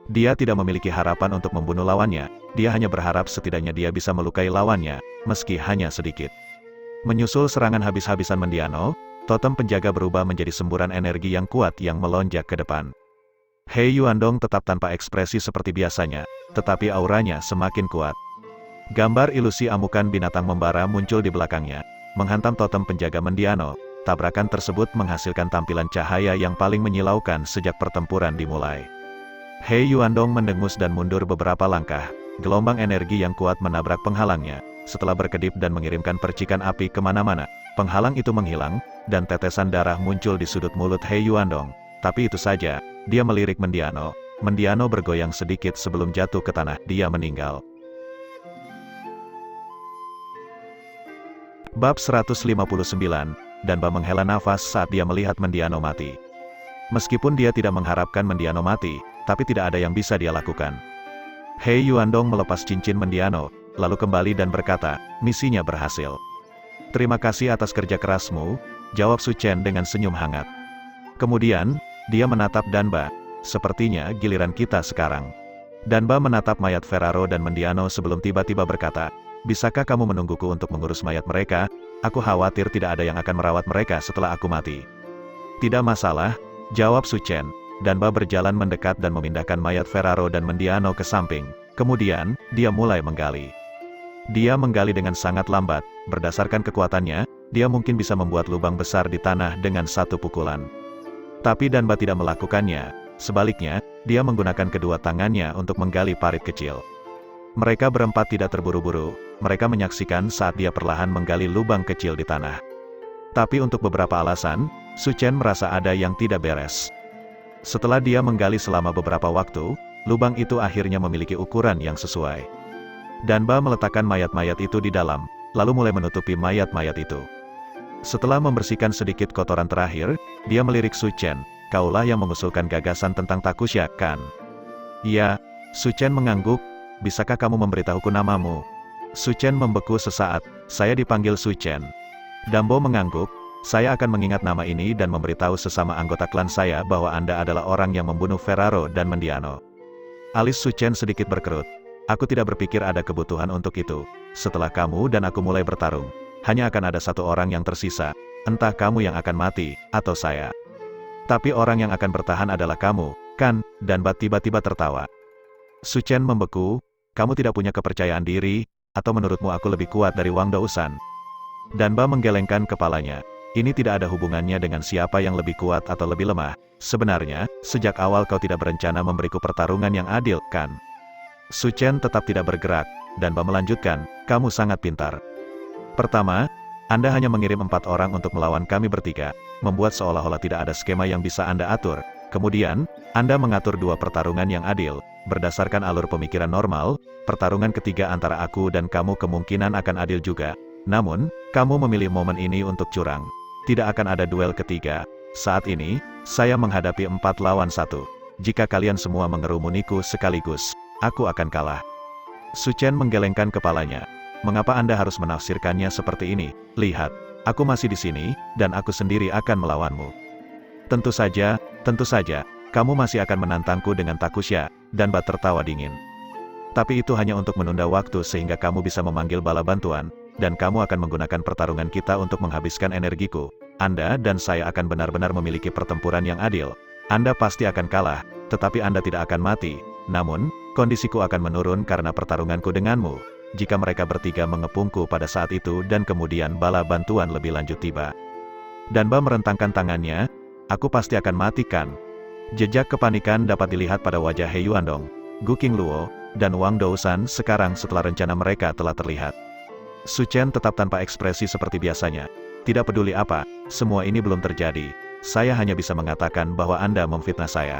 Dia tidak memiliki harapan untuk membunuh lawannya, dia hanya berharap setidaknya dia bisa melukai lawannya, meski hanya sedikit. Menyusul serangan habis-habisan Mendiano, totem penjaga berubah menjadi semburan energi yang kuat yang melonjak ke depan. He Yuandong tetap tanpa ekspresi seperti biasanya, tetapi auranya semakin kuat. Gambar ilusi amukan binatang membara muncul di belakangnya, menghantam totem penjaga Mendiano. Tabrakan tersebut menghasilkan tampilan cahaya yang paling menyilaukan sejak pertempuran dimulai. He Yuandong mendengus dan mundur beberapa langkah, gelombang energi yang kuat menabrak penghalangnya. Setelah berkedip dan mengirimkan percikan api kemana-mana, penghalang itu menghilang, dan tetesan darah muncul di sudut mulut He Yuandong. Tapi itu saja, dia melirik Mendiano. Mendiano bergoyang sedikit sebelum jatuh ke tanah, dia meninggal. Bab 159, Danba menghela nafas saat dia melihat Mendiano mati. Meskipun dia tidak mengharapkan Mendiano mati, tapi tidak ada yang bisa dia lakukan. He Yuandong melepas cincin Mendiano, lalu kembali dan berkata, "Misinya berhasil." "Terima kasih atas kerja kerasmu," jawab Su Chen dengan senyum hangat. Kemudian, dia menatap Danba. "Sepertinya giliran kita sekarang." Danba menatap mayat Ferraro dan Mendiano sebelum tiba-tiba berkata, "Bisakah kamu menungguku untuk mengurus mayat mereka? Aku khawatir tidak ada yang akan merawat mereka setelah aku mati." "Tidak masalah," jawab Su Chen. Danba berjalan mendekat dan memindahkan mayat Ferraro dan Mendiano ke samping. Kemudian, dia mulai menggali. Dia menggali dengan sangat lambat. Berdasarkan kekuatannya, dia mungkin bisa membuat lubang besar di tanah dengan satu pukulan. Tapi Danba tidak melakukannya. Sebaliknya, dia menggunakan kedua tangannya untuk menggali parit kecil. Mereka berempat tidak terburu-buru. Mereka menyaksikan saat dia perlahan menggali lubang kecil di tanah. Tapi untuk beberapa alasan, Su Chen merasa ada yang tidak beres. Setelah dia menggali selama beberapa waktu, lubang itu akhirnya memiliki ukuran yang sesuai. Danba meletakkan mayat-mayat itu di dalam, lalu mulai menutupi mayat-mayat itu. Setelah membersihkan sedikit kotoran terakhir, dia melirik Su Chen, "Kaulah yang mengusulkan gagasan tentang Takusya, kan?" "Iya." Su Chen mengangguk, "Bisakah kamu memberitahuku namamu?" Su Chen membeku sesaat, "Saya dipanggil Su Chen." Danbo mengangguk, "Saya akan mengingat nama ini dan memberitahu sesama anggota klan saya bahwa Anda adalah orang yang membunuh Ferraro dan Mendiano." Alis Su Chen sedikit berkerut. "Aku tidak berpikir ada kebutuhan untuk itu. Setelah kamu dan aku mulai bertarung, hanya akan ada satu orang yang tersisa, entah kamu yang akan mati, atau saya. Tapi orang yang akan bertahan adalah kamu, kan?" Danba tiba-tiba tertawa. Su Chen membeku, "Kamu tidak punya kepercayaan diri, atau menurutmu aku lebih kuat dari Wang Dousan?" Danba menggelengkan kepalanya. "Ini tidak ada hubungannya dengan siapa yang lebih kuat atau lebih lemah. Sebenarnya, sejak awal kau tidak berencana memberiku pertarungan yang adil, kan?" Su Chen tetap tidak bergerak. Danba melanjutkan, "Kamu sangat pintar. Pertama, Anda hanya mengirim 4 orang untuk melawan kami bertiga, membuat seolah-olah tidak ada skema yang bisa Anda atur. Kemudian, Anda mengatur 2 pertarungan yang adil, berdasarkan alur pemikiran normal. Pertarungan ketiga antara aku dan kamu kemungkinan akan adil juga. Namun, kamu memilih momen ini untuk curang. Tidak akan ada duel ketiga. Saat ini, saya menghadapi 4 lawan 1. Jika kalian semua mengerumuniku sekaligus, aku akan kalah." Su Chen menggelengkan kepalanya. "Mengapa Anda harus menafsirkannya seperti ini? Lihat, aku masih di sini, dan aku sendiri akan melawanmu." Tentu saja, kamu masih akan menantangku dengan Takusya." Danba tertawa dingin. "Tapi itu hanya untuk menunda waktu sehingga kamu bisa memanggil bala bantuan, dan kamu akan menggunakan pertarungan kita untuk menghabiskan energiku. Anda dan saya akan benar-benar memiliki pertempuran yang adil. Anda pasti akan kalah, tetapi Anda tidak akan mati. Namun, kondisiku akan menurun karena pertarunganku denganmu. Jika mereka bertiga mengepungku pada saat itu dan kemudian bala bantuan lebih lanjut tiba." Danba merentangkan tangannya, "Aku pasti akan mati, kan?" Jejak kepanikan dapat dilihat pada wajah He Yuandong, Gu Qingluo, dan Wang Dousan sekarang setelah rencana mereka telah terlihat. Su Chen tetap tanpa ekspresi seperti biasanya. "Tidak peduli apa, semua ini belum terjadi. Saya hanya bisa mengatakan bahwa Anda memfitnah saya."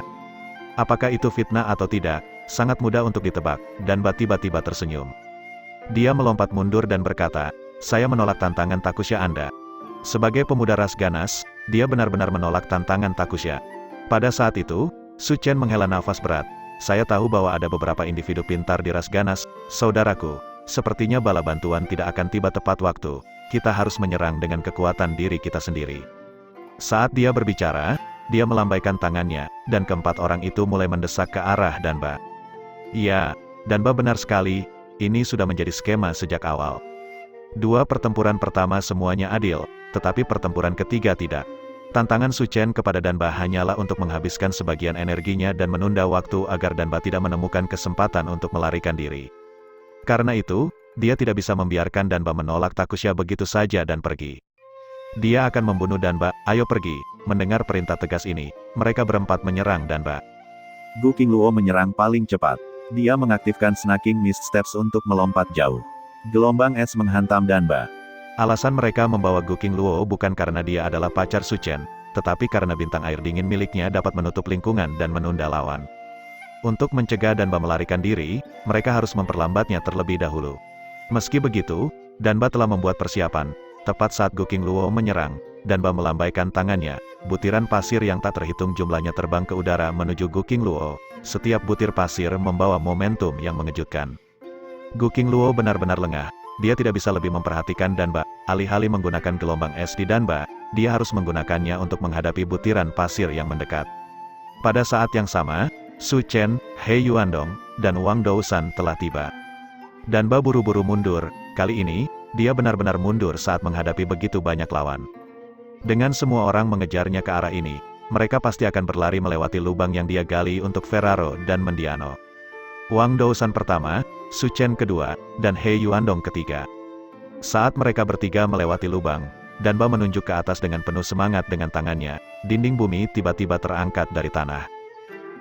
"Apakah itu fitnah atau tidak, sangat mudah untuk ditebak." Danba tiba-tiba tersenyum. Dia melompat mundur dan berkata, "Saya menolak tantangan Takusya Anda." Sebagai pemuda ras ganas, dia benar-benar menolak tantangan Takusya. Pada saat itu, Su Chen menghela nafas berat. "Saya tahu bahwa ada beberapa individu pintar di ras ganas, saudaraku. Sepertinya bala bantuan tidak akan tiba tepat waktu. Kita harus menyerang dengan kekuatan diri kita sendiri." Saat dia berbicara, dia melambaikan tangannya, dan keempat orang itu mulai mendesak ke arah Danba. "Iya, Danba benar sekali. Ini sudah menjadi skema sejak awal. 2 pertempuran pertama semuanya adil, tetapi pertempuran ketiga tidak." Tantangan Su Chen kepada Danba hanyalah untuk menghabiskan sebagian energinya dan menunda waktu agar Danba tidak menemukan kesempatan untuk melarikan diri. Karena itu, dia tidak bisa membiarkan Danba menolak Takusya begitu saja dan pergi. Dia akan membunuh Danba. "Ayo pergi." Mendengar perintah tegas ini, mereka berempat menyerang Danba. Gu Qingluo menyerang paling cepat. Dia mengaktifkan Snaking Mist Steps untuk melompat jauh. Gelombang es menghantam Danba. Alasan mereka membawa Gu Qingluo bukan karena dia adalah pacar Su Chen, tetapi karena bintang air dingin miliknya dapat menutup lingkungan dan menunda lawan. Untuk mencegah Danba melarikan diri, mereka harus memperlambatnya terlebih dahulu. Meski begitu, Danba telah membuat persiapan. Tepat saat Gu Qingluo menyerang, Danba melambaikan tangannya. Butiran pasir yang tak terhitung jumlahnya terbang ke udara menuju Gu Qingluo. Setiap butir pasir membawa momentum yang mengejutkan. Gu Qingluo benar-benar lengah. Dia tidak bisa lebih memperhatikan Danba. Alih-alih menggunakan gelombang es di Danba, dia harus menggunakannya untuk menghadapi butiran pasir yang mendekat. Pada saat yang sama, Su Chen, He Yuandong, dan Wang Dousan telah tiba. Danba buru-buru mundur. Kali ini, dia benar-benar mundur saat menghadapi begitu banyak lawan. Dengan semua orang mengejarnya ke arah ini, mereka pasti akan berlari melewati lubang yang dia gali untuk Ferraro dan Mendiano. Wang Dousan pertama, Su Chen kedua, dan He Yuandong ketiga. Saat mereka bertiga melewati lubang, Danba menunjuk ke atas dengan penuh semangat dengan tangannya. Dinding bumi tiba-tiba terangkat dari tanah.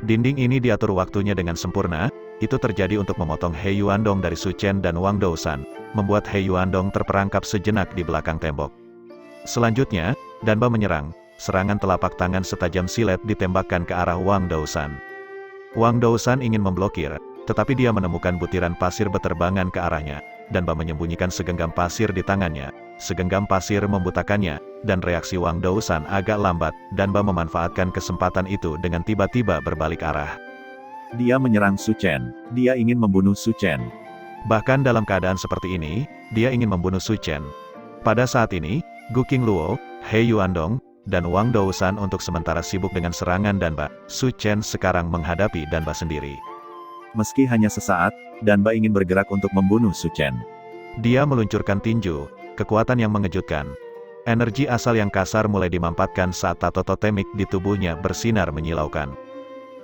Dinding ini diatur waktunya dengan sempurna. Itu terjadi untuk memotong He Yuandong dari Su Chen dan Wang Dousan, membuat He Yuandong terperangkap sejenak di belakang tembok. Selanjutnya, Danba menyerang. Serangan telapak tangan setajam silet ditembakkan ke arah Wang Dousan. Wang Dousan ingin memblokir, tetapi dia menemukan butiran pasir beterbangan ke arahnya. Danba menyembunyikan segenggam pasir di tangannya. Segenggam pasir membutakannya, dan reaksi Wang Dousan agak lambat. Danba memanfaatkan kesempatan itu dengan tiba-tiba berbalik arah. Dia menyerang Su Chen. Dia ingin membunuh Su Chen. Bahkan dalam keadaan seperti ini, dia ingin membunuh Su Chen. Pada saat ini, Gu Qingluo, He Yuandong, dan Wang Dousan untuk sementara sibuk dengan serangan Danba. Su Chen sekarang menghadapi Danba sendiri. Meski hanya sesaat, Danba ingin bergerak untuk membunuh Su Chen. Dia meluncurkan tinju, kekuatan yang mengejutkan. Energi asal yang kasar mulai dimampatkan saat tato totemik di tubuhnya bersinar menyilaukan.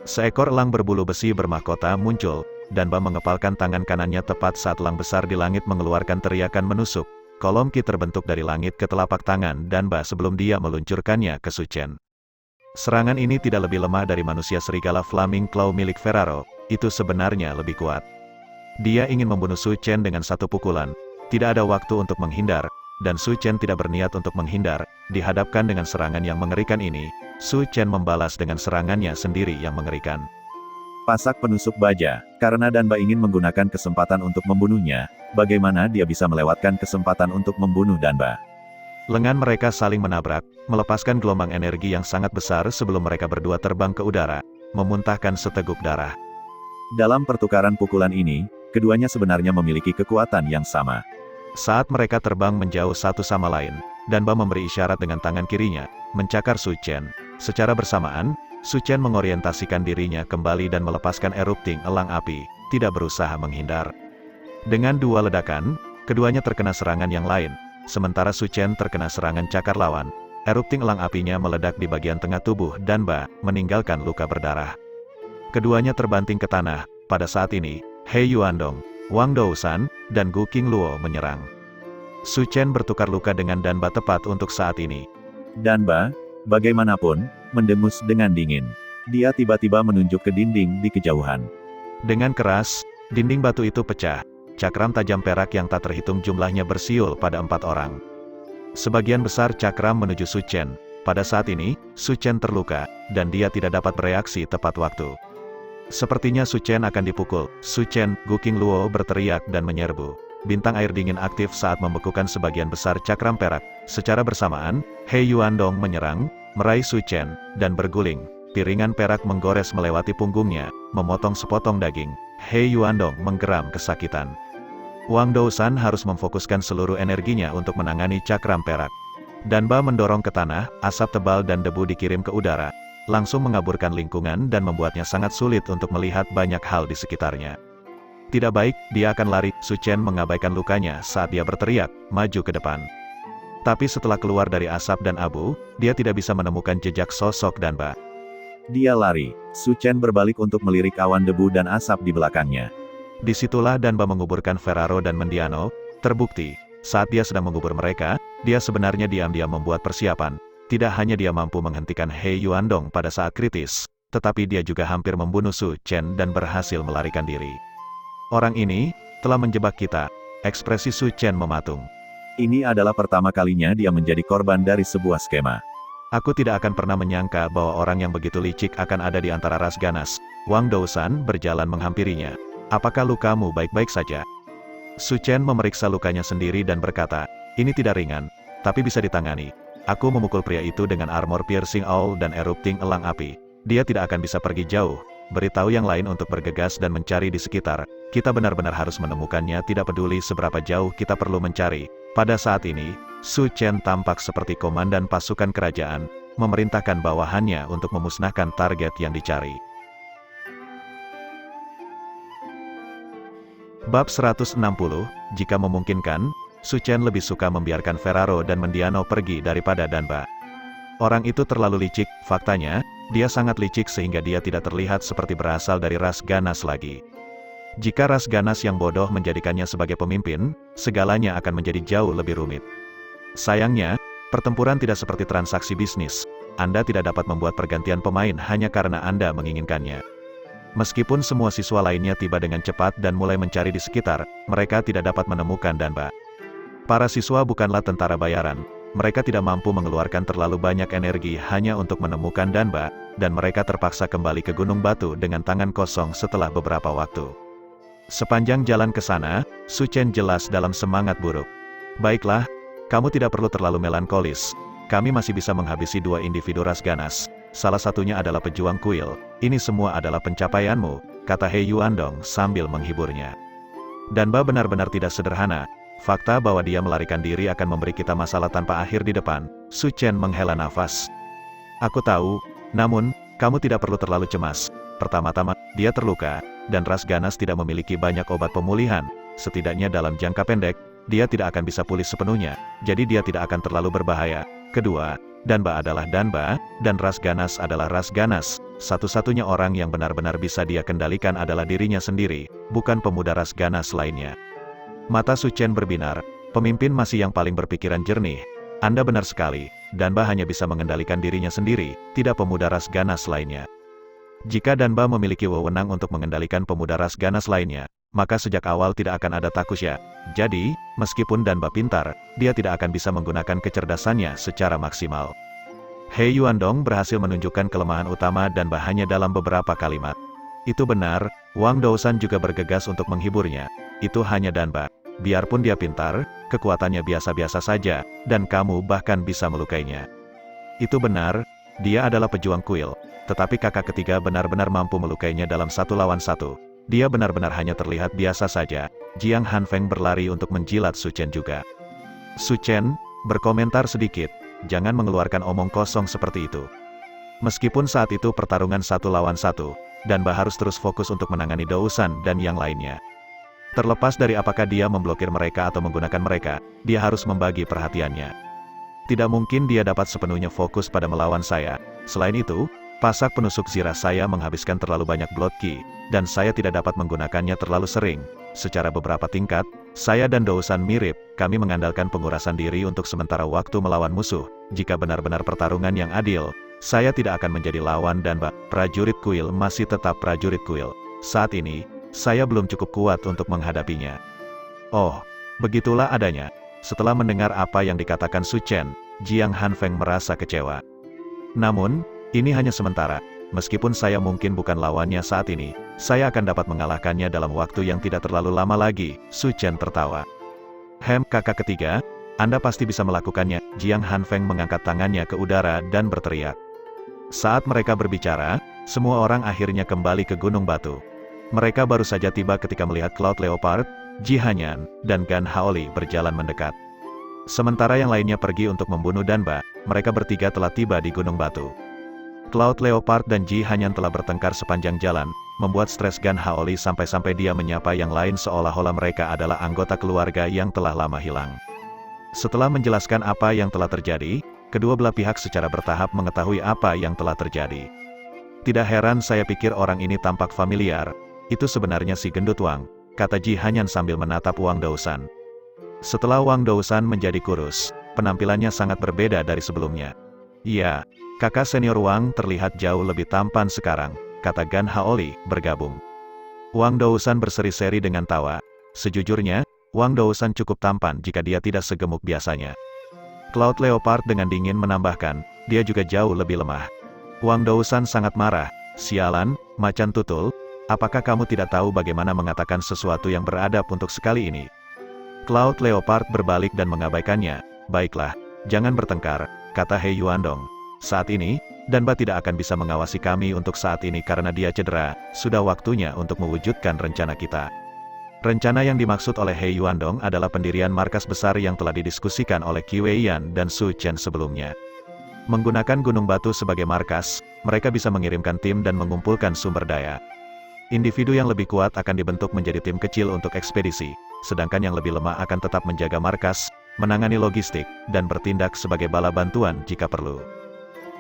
Seekor elang berbulu besi bermahkota muncul. Danba mengepalkan tangan kanannya tepat saat elang besar di langit mengeluarkan teriakan menusuk. Kolom ki terbentuk dari langit ke telapak tangan Danba sebelum dia meluncurkannya ke Su Chen. Serangan ini tidak lebih lemah dari manusia serigala Flaming Claw milik Ferraro, itu sebenarnya lebih kuat. Dia ingin membunuh Su Chen dengan satu pukulan. Tidak ada waktu untuk menghindar, dan Su Chen tidak berniat untuk menghindar. Dihadapkan dengan serangan yang mengerikan ini, Su Chen membalas dengan serangannya sendiri yang mengerikan. Pasak penusuk baja. Karena Danba ingin menggunakan kesempatan untuk membunuhnya, bagaimana dia bisa melewatkan kesempatan untuk membunuh Danba? Lengan mereka saling menabrak, melepaskan gelombang energi yang sangat besar sebelum mereka berdua terbang ke udara, memuntahkan seteguk darah. Dalam pertukaran pukulan ini, keduanya sebenarnya memiliki kekuatan yang sama. Saat mereka terbang menjauh satu sama lain, Danba memberi isyarat dengan tangan kirinya, mencakar Su Chen. Secara bersamaan, Su Chen mengorientasikan dirinya kembali dan melepaskan erupting elang api, tidak berusaha menghindar. Dengan dua ledakan, keduanya terkena serangan yang lain, sementara Su Chen terkena serangan cakar lawan. Erupting elang apinya meledak di bagian tengah tubuh Danba, meninggalkan luka berdarah. Keduanya terbanting ke tanah. Pada saat ini, He Yuandong, Wang Dousan, dan Gu Qingluo menyerang. Su Chen bertukar luka dengan Danba tepat untuk saat ini. Danba, bagaimanapun, mendengus dengan dingin. Dia tiba-tiba menunjuk ke dinding di kejauhan. Dengan keras, dinding batu itu pecah. Cakram tajam perak yang tak terhitung jumlahnya bersiul pada 4 orang. Sebagian besar cakram menuju Su Chen. Pada saat ini, Su Chen terluka, dan dia tidak dapat bereaksi tepat waktu. Sepertinya Su Chen akan dipukul. Su Chen, Gu Qingluo berteriak dan menyerbu. Bintang air dingin aktif saat membekukan sebagian besar cakram perak. Secara bersamaan, He Yuandong menyerang, meraih Su Chen, dan berguling. Piringan perak menggores melewati punggungnya, memotong sepotong daging. He Yuandong menggeram kesakitan. Wang Dousan harus memfokuskan seluruh energinya untuk menangani cakram perak. Danba mendorong ke tanah, asap tebal dan debu dikirim ke udara, langsung mengaburkan lingkungan dan membuatnya sangat sulit untuk melihat banyak hal di sekitarnya. Tidak baik, dia akan lari. Su Chen mengabaikan lukanya saat dia berteriak, maju ke depan. Tapi setelah keluar dari asap dan abu, dia tidak bisa menemukan jejak sosok Danba. Dia lari. Su Chen berbalik untuk melirik awan debu dan asap di belakangnya. Disitulah Danba menguburkan Ferraro dan Mendiano. Terbukti, saat dia sedang mengubur mereka, dia sebenarnya diam-diam membuat persiapan. Tidak hanya dia mampu menghentikan He Yuandong pada saat kritis, tetapi dia juga hampir membunuh Su Chen dan berhasil melarikan diri. Orang ini telah menjebak kita. Ekspresi Su Chen mematung. Ini adalah pertama kalinya dia menjadi korban dari sebuah skema. Aku tidak akan pernah menyangka bahwa orang yang begitu licik akan ada di antara ras ganas. Wang Dousan berjalan menghampirinya. Apakah lukamu baik-baik saja? Su Chen memeriksa lukanya sendiri dan berkata, ini tidak ringan, tapi bisa ditangani. Aku memukul pria itu dengan armor piercing owl dan erupting elang api. Dia tidak akan bisa pergi jauh. Beritahu yang lain untuk bergegas dan mencari di sekitar. Kita benar-benar harus menemukannya, tidak peduli seberapa jauh kita perlu mencari. Pada saat ini, Su Chen tampak seperti komandan pasukan kerajaan, memerintahkan bawahannya untuk memusnahkan target yang dicari. Bab 160, jika memungkinkan, Su Chen lebih suka membiarkan Ferraro dan Mendiano pergi daripada Danba. Orang itu terlalu licik, faktanya, dia sangat licik sehingga dia tidak terlihat seperti berasal dari ras ganas lagi. Jika ras ganas yang bodoh menjadikannya sebagai pemimpin, segalanya akan menjadi jauh lebih rumit. Sayangnya, pertempuran tidak seperti transaksi bisnis. Anda tidak dapat membuat pergantian pemain hanya karena Anda menginginkannya. Meskipun semua siswa lainnya tiba dengan cepat dan mulai mencari di sekitar, mereka tidak dapat menemukan Danba. Para siswa bukanlah tentara bayaran. Mereka tidak mampu mengeluarkan terlalu banyak energi hanya untuk menemukan Danba, dan mereka terpaksa kembali ke Gunung Batu dengan tangan kosong setelah beberapa waktu. Sepanjang jalan ke sana, Su Chen jelas dalam semangat buruk. Baiklah, kamu tidak perlu terlalu melankolis. Kami masih bisa menghabisi 2 individu ras ganas. Salah satunya adalah pejuang kuil. Ini semua adalah pencapaianmu, kata He Yuandong sambil menghiburnya. Danba benar-benar tidak sederhana. Fakta bahwa dia melarikan diri akan memberi kita masalah tanpa akhir di depan. Su Chen menghela nafas. Aku tahu, namun, kamu tidak perlu terlalu cemas. Pertama-tama, dia terluka, dan ras ganas tidak memiliki banyak obat pemulihan. Setidaknya dalam jangka pendek, dia tidak akan bisa pulih sepenuhnya, jadi dia tidak akan terlalu berbahaya. Kedua, Danba adalah Danba, dan ras ganas adalah ras ganas. Satu-satunya orang yang benar-benar bisa dia kendalikan adalah dirinya sendiri, bukan pemuda ras ganas lainnya. Mata Su Chen berbinar, pemimpin masih yang paling berpikiran jernih. Anda benar sekali, Danba hanya bisa mengendalikan dirinya sendiri, tidak pemuda ras ganas lainnya. Jika Danba memiliki wewenang untuk mengendalikan pemuda ras ganas lainnya, maka sejak awal tidak akan ada Takusya. Jadi, meskipun Danba pintar, dia tidak akan bisa menggunakan kecerdasannya secara maksimal. He Yuandong berhasil menunjukkan kelemahan utama Danba hanya dalam beberapa kalimat. Itu benar, Wang Dousan juga bergegas untuk menghiburnya. Itu hanya Danba. Biarpun dia pintar, kekuatannya biasa-biasa saja, dan kamu bahkan bisa melukainya. Itu benar, dia adalah pejuang kuil. Tetapi kakak ketiga benar-benar mampu melukainya dalam 1 lawan 1. Dia benar-benar hanya terlihat biasa saja. Jiang Hanfeng berlari untuk menjilat Su Chen juga. Su Chen berkomentar sedikit, jangan mengeluarkan omong kosong seperti itu. Meskipun saat itu pertarungan 1 lawan 1, Danba harus terus fokus untuk menangani Dousan dan yang lainnya. Terlepas dari apakah dia memblokir mereka atau menggunakan mereka, dia harus membagi perhatiannya. Tidak mungkin dia dapat sepenuhnya fokus pada melawan saya. Selain itu, pasak penusuk zirah saya menghabiskan terlalu banyak blood key, dan saya tidak dapat menggunakannya terlalu sering. Secara beberapa tingkat, saya dan Dousan mirip, kami mengandalkan pengurasan diri untuk sementara waktu melawan musuh. Jika benar-benar pertarungan yang adil, saya tidak akan menjadi lawan dan prajurit kuil masih tetap prajurit kuil. Saat ini, saya belum cukup kuat untuk menghadapinya. Oh, begitulah adanya. Setelah mendengar apa yang dikatakan Su Chen, Jiang Hanfeng merasa kecewa. Namun, ini hanya sementara. Meskipun saya mungkin bukan lawannya saat ini, saya akan dapat mengalahkannya dalam waktu yang tidak terlalu lama lagi. Su Chen tertawa. Kakak ketiga, Anda pasti bisa melakukannya. Jiang Hanfeng mengangkat tangannya ke udara dan berteriak. Saat mereka berbicara, semua orang akhirnya kembali ke Gunung Batu. Mereka baru saja tiba ketika melihat Cloud Leopard, Ji Hanyan, dan Gan Haoli berjalan mendekat. Sementara yang lainnya pergi untuk membunuh Danba, mereka bertiga telah tiba di Gunung Batu. Cloud Leopard dan Ji Hanyan telah bertengkar sepanjang jalan, membuat stres Gan Haoli sampai-sampai dia menyapa yang lain seolah-olah mereka adalah anggota keluarga yang telah lama hilang. Setelah menjelaskan apa yang telah terjadi, kedua belah pihak secara bertahap mengetahui apa yang telah terjadi. Tidak heran saya pikir orang ini tampak familiar, itu sebenarnya si gendut Wang, kata Ji Hanyan sambil menatap Wang Dousan. Setelah Wang Dousan menjadi kurus, penampilannya sangat berbeda dari sebelumnya. Iya, kakak senior Wang terlihat jauh lebih tampan sekarang, kata Gan Haoli, bergabung. Wang Dousan berseri-seri dengan tawa. Sejujurnya, Wang Dousan cukup tampan jika dia tidak segemuk biasanya. Cloud Leopard dengan dingin menambahkan, dia juga jauh lebih lemah. Wang Dousan sangat marah. Sialan, macan tutul, apakah kamu tidak tahu bagaimana mengatakan sesuatu yang beradab untuk sekali ini? Cloud Leopard berbalik dan mengabaikannya. Baiklah, jangan bertengkar, kata He Yuandong. Saat ini, Danba tidak akan bisa mengawasi kami untuk saat ini karena dia cedera. Sudah waktunya untuk mewujudkan rencana kita. Rencana yang dimaksud oleh He Yuandong adalah pendirian markas besar yang telah didiskusikan oleh Qi Weiyan dan Su Chen sebelumnya. Menggunakan Gunung Batu sebagai markas, mereka bisa mengirimkan tim dan mengumpulkan sumber daya. Individu yang lebih kuat akan dibentuk menjadi tim kecil untuk ekspedisi, sedangkan yang lebih lemah akan tetap menjaga markas, menangani logistik, dan bertindak sebagai bala bantuan jika perlu.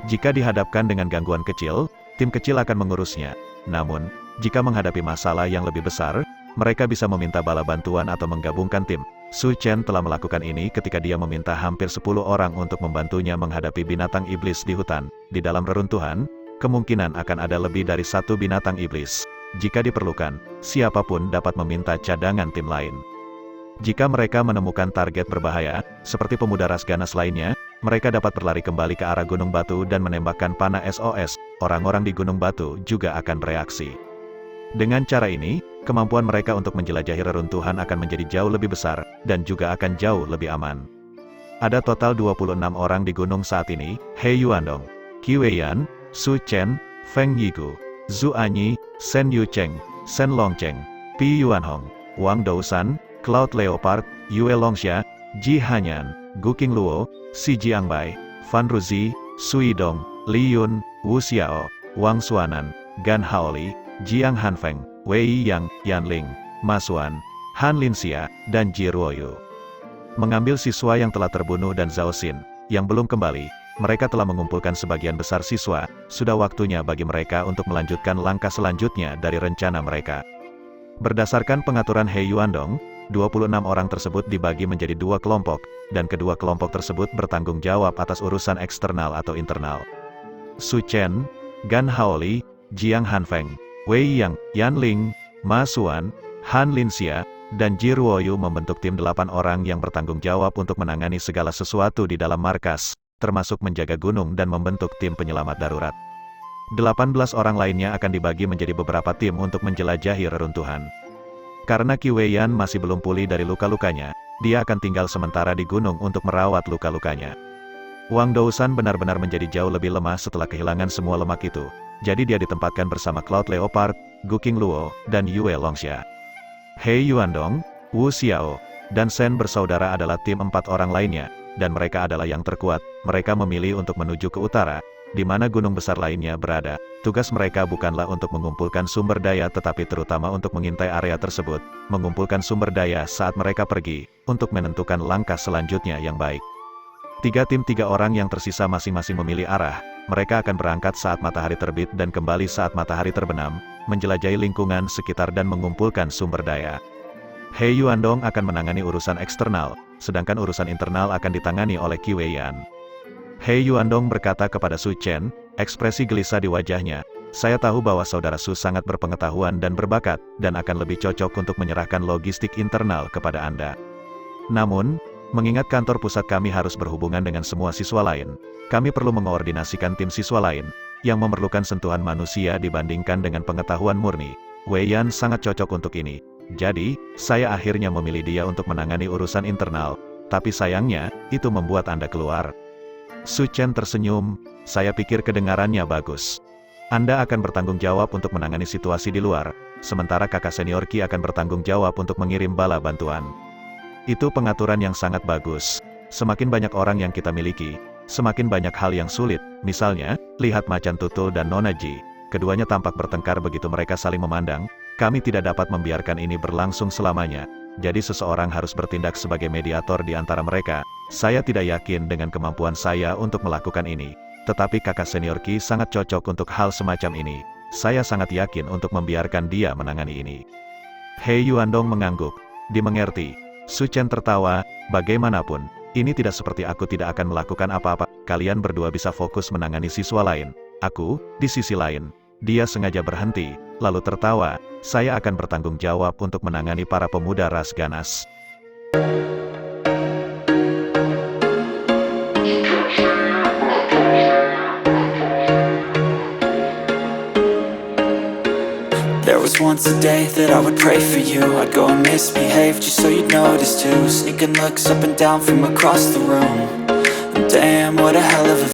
Jika dihadapkan dengan gangguan kecil, tim kecil akan mengurusnya. Namun, jika menghadapi masalah yang lebih besar, mereka bisa meminta bala bantuan atau menggabungkan tim. Su Chen telah melakukan ini ketika dia meminta hampir 10 orang untuk membantunya menghadapi binatang iblis di hutan. Di dalam reruntuhan, kemungkinan akan ada lebih dari 1 binatang iblis. Jika diperlukan, siapapun dapat meminta cadangan tim lain. Jika mereka menemukan target berbahaya, seperti pemuda ras ganas lainnya, mereka dapat berlari kembali ke arah Gunung Batu dan menembakkan panah SOS. Orang-orang di Gunung Batu juga akan bereaksi. Dengan cara ini, kemampuan mereka untuk menjelajahi reruntuhan akan menjadi jauh lebih besar, dan juga akan jauh lebih aman. Ada total 26 orang di gunung saat ini: He Yuandong, Qi Weiyan, Su Chen, Feng Yigu, Zhu Anyi, Shen Yucheng, Shen Longcheng, Pi Yuanhong, Wang Dousan, Cloud Leopard, Yue Longxia, Ji Hanyan, Gu Qingluo, Xi Jiangbai, Fan Ruzi, Sui Dong, Li Yun, Wu Xiao, Wang Xuanan, Gan Haoli, Jiang Hanfeng, Wei Yang, Yan Ling, Ma Xuan, Han Linxia, dan Ji Ruoyu. Mengambil siswa yang telah terbunuh dan Zhao Xin, yang belum kembali, mereka telah mengumpulkan sebagian besar siswa, sudah waktunya bagi mereka untuk melanjutkan langkah selanjutnya dari rencana mereka. Berdasarkan pengaturan He Yuandong, 26 orang tersebut dibagi menjadi 2 kelompok, dan kedua kelompok tersebut bertanggung jawab atas urusan eksternal atau internal. Su Chen, Gan Haoli, Jiang Hanfeng, Wei Yang, Yan Ling, Ma Xuan, Han Linxia, dan Ji Ruoyu membentuk tim 8 orang yang bertanggung jawab untuk menangani segala sesuatu di dalam markas, termasuk menjaga gunung dan membentuk tim penyelamat darurat. 18 orang lainnya akan dibagi menjadi beberapa tim untuk menjelajahi reruntuhan. Karena Qi Weiyan masih belum pulih dari luka-lukanya, dia akan tinggal sementara di gunung untuk merawat luka-lukanya. Wang Dousan benar-benar menjadi jauh lebih lemah setelah kehilangan semua lemak itu, jadi dia ditempatkan bersama Cloud Leopard, Gu Qingluo, dan Yue Longxia. He Yuandong, Wu Xiao, dan Shen bersaudara adalah tim 4 orang lainnya, dan mereka adalah yang terkuat. Mereka memilih untuk menuju ke utara, di mana gunung besar lainnya berada. Tugas mereka bukanlah untuk mengumpulkan sumber daya tetapi terutama untuk mengintai area tersebut, mengumpulkan sumber daya saat mereka pergi, untuk menentukan langkah selanjutnya yang baik. 3 tim 3 orang yang tersisa masing-masing memilih arah. Mereka akan berangkat saat matahari terbit dan kembali saat matahari terbenam, menjelajahi lingkungan sekitar dan mengumpulkan sumber daya. He Yuandong akan menangani urusan eksternal, sedangkan urusan internal akan ditangani oleh Qi Weiyan. He Yuandong berkata kepada Su Chen, ekspresi gelisah di wajahnya, "Saya tahu bahwa saudara Su sangat berpengetahuan dan berbakat, dan akan lebih cocok untuk menyerahkan logistik internal kepada Anda. Namun, mengingat kantor pusat kami harus berhubungan dengan semua siswa lain, kami perlu mengoordinasikan tim siswa lain, yang memerlukan sentuhan manusia dibandingkan dengan pengetahuan murni. Weiyan sangat cocok untuk ini. Jadi, saya akhirnya memilih dia untuk menangani urusan internal, tapi sayangnya, itu membuat Anda keluar." Su Chen tersenyum, "Saya pikir kedengarannya bagus. Anda akan bertanggung jawab untuk menangani situasi di luar, sementara kakak senior Qi akan bertanggung jawab untuk mengirim bala bantuan. Itu pengaturan yang sangat bagus. Semakin banyak orang yang kita miliki, semakin banyak hal yang sulit. Misalnya, lihat Macan Tutul dan Nona Ji. Keduanya tampak bertengkar begitu mereka saling memandang. Kami tidak dapat membiarkan ini berlangsung selamanya. Jadi seseorang harus bertindak sebagai mediator di antara mereka. Saya tidak yakin dengan kemampuan saya untuk melakukan ini. Tetapi kakak senior Qi sangat cocok untuk hal semacam ini. Saya sangat yakin untuk membiarkan dia menangani ini." He Yuandong mengangguk. "Dimengerti." Su Chen tertawa, "Bagaimanapun, ini tidak seperti aku tidak akan melakukan apa-apa. Kalian berdua bisa fokus menangani siswa lain. Aku, di sisi lain." Dia sengaja berhenti, lalu tertawa, "Saya akan bertanggung jawab untuk menangani para pemuda ras ganas." There was once a day that I would pray for you. I'd go and misbehave just so you'd notice too. Sneaking looks up and down from across the room. And damn, what a hell of a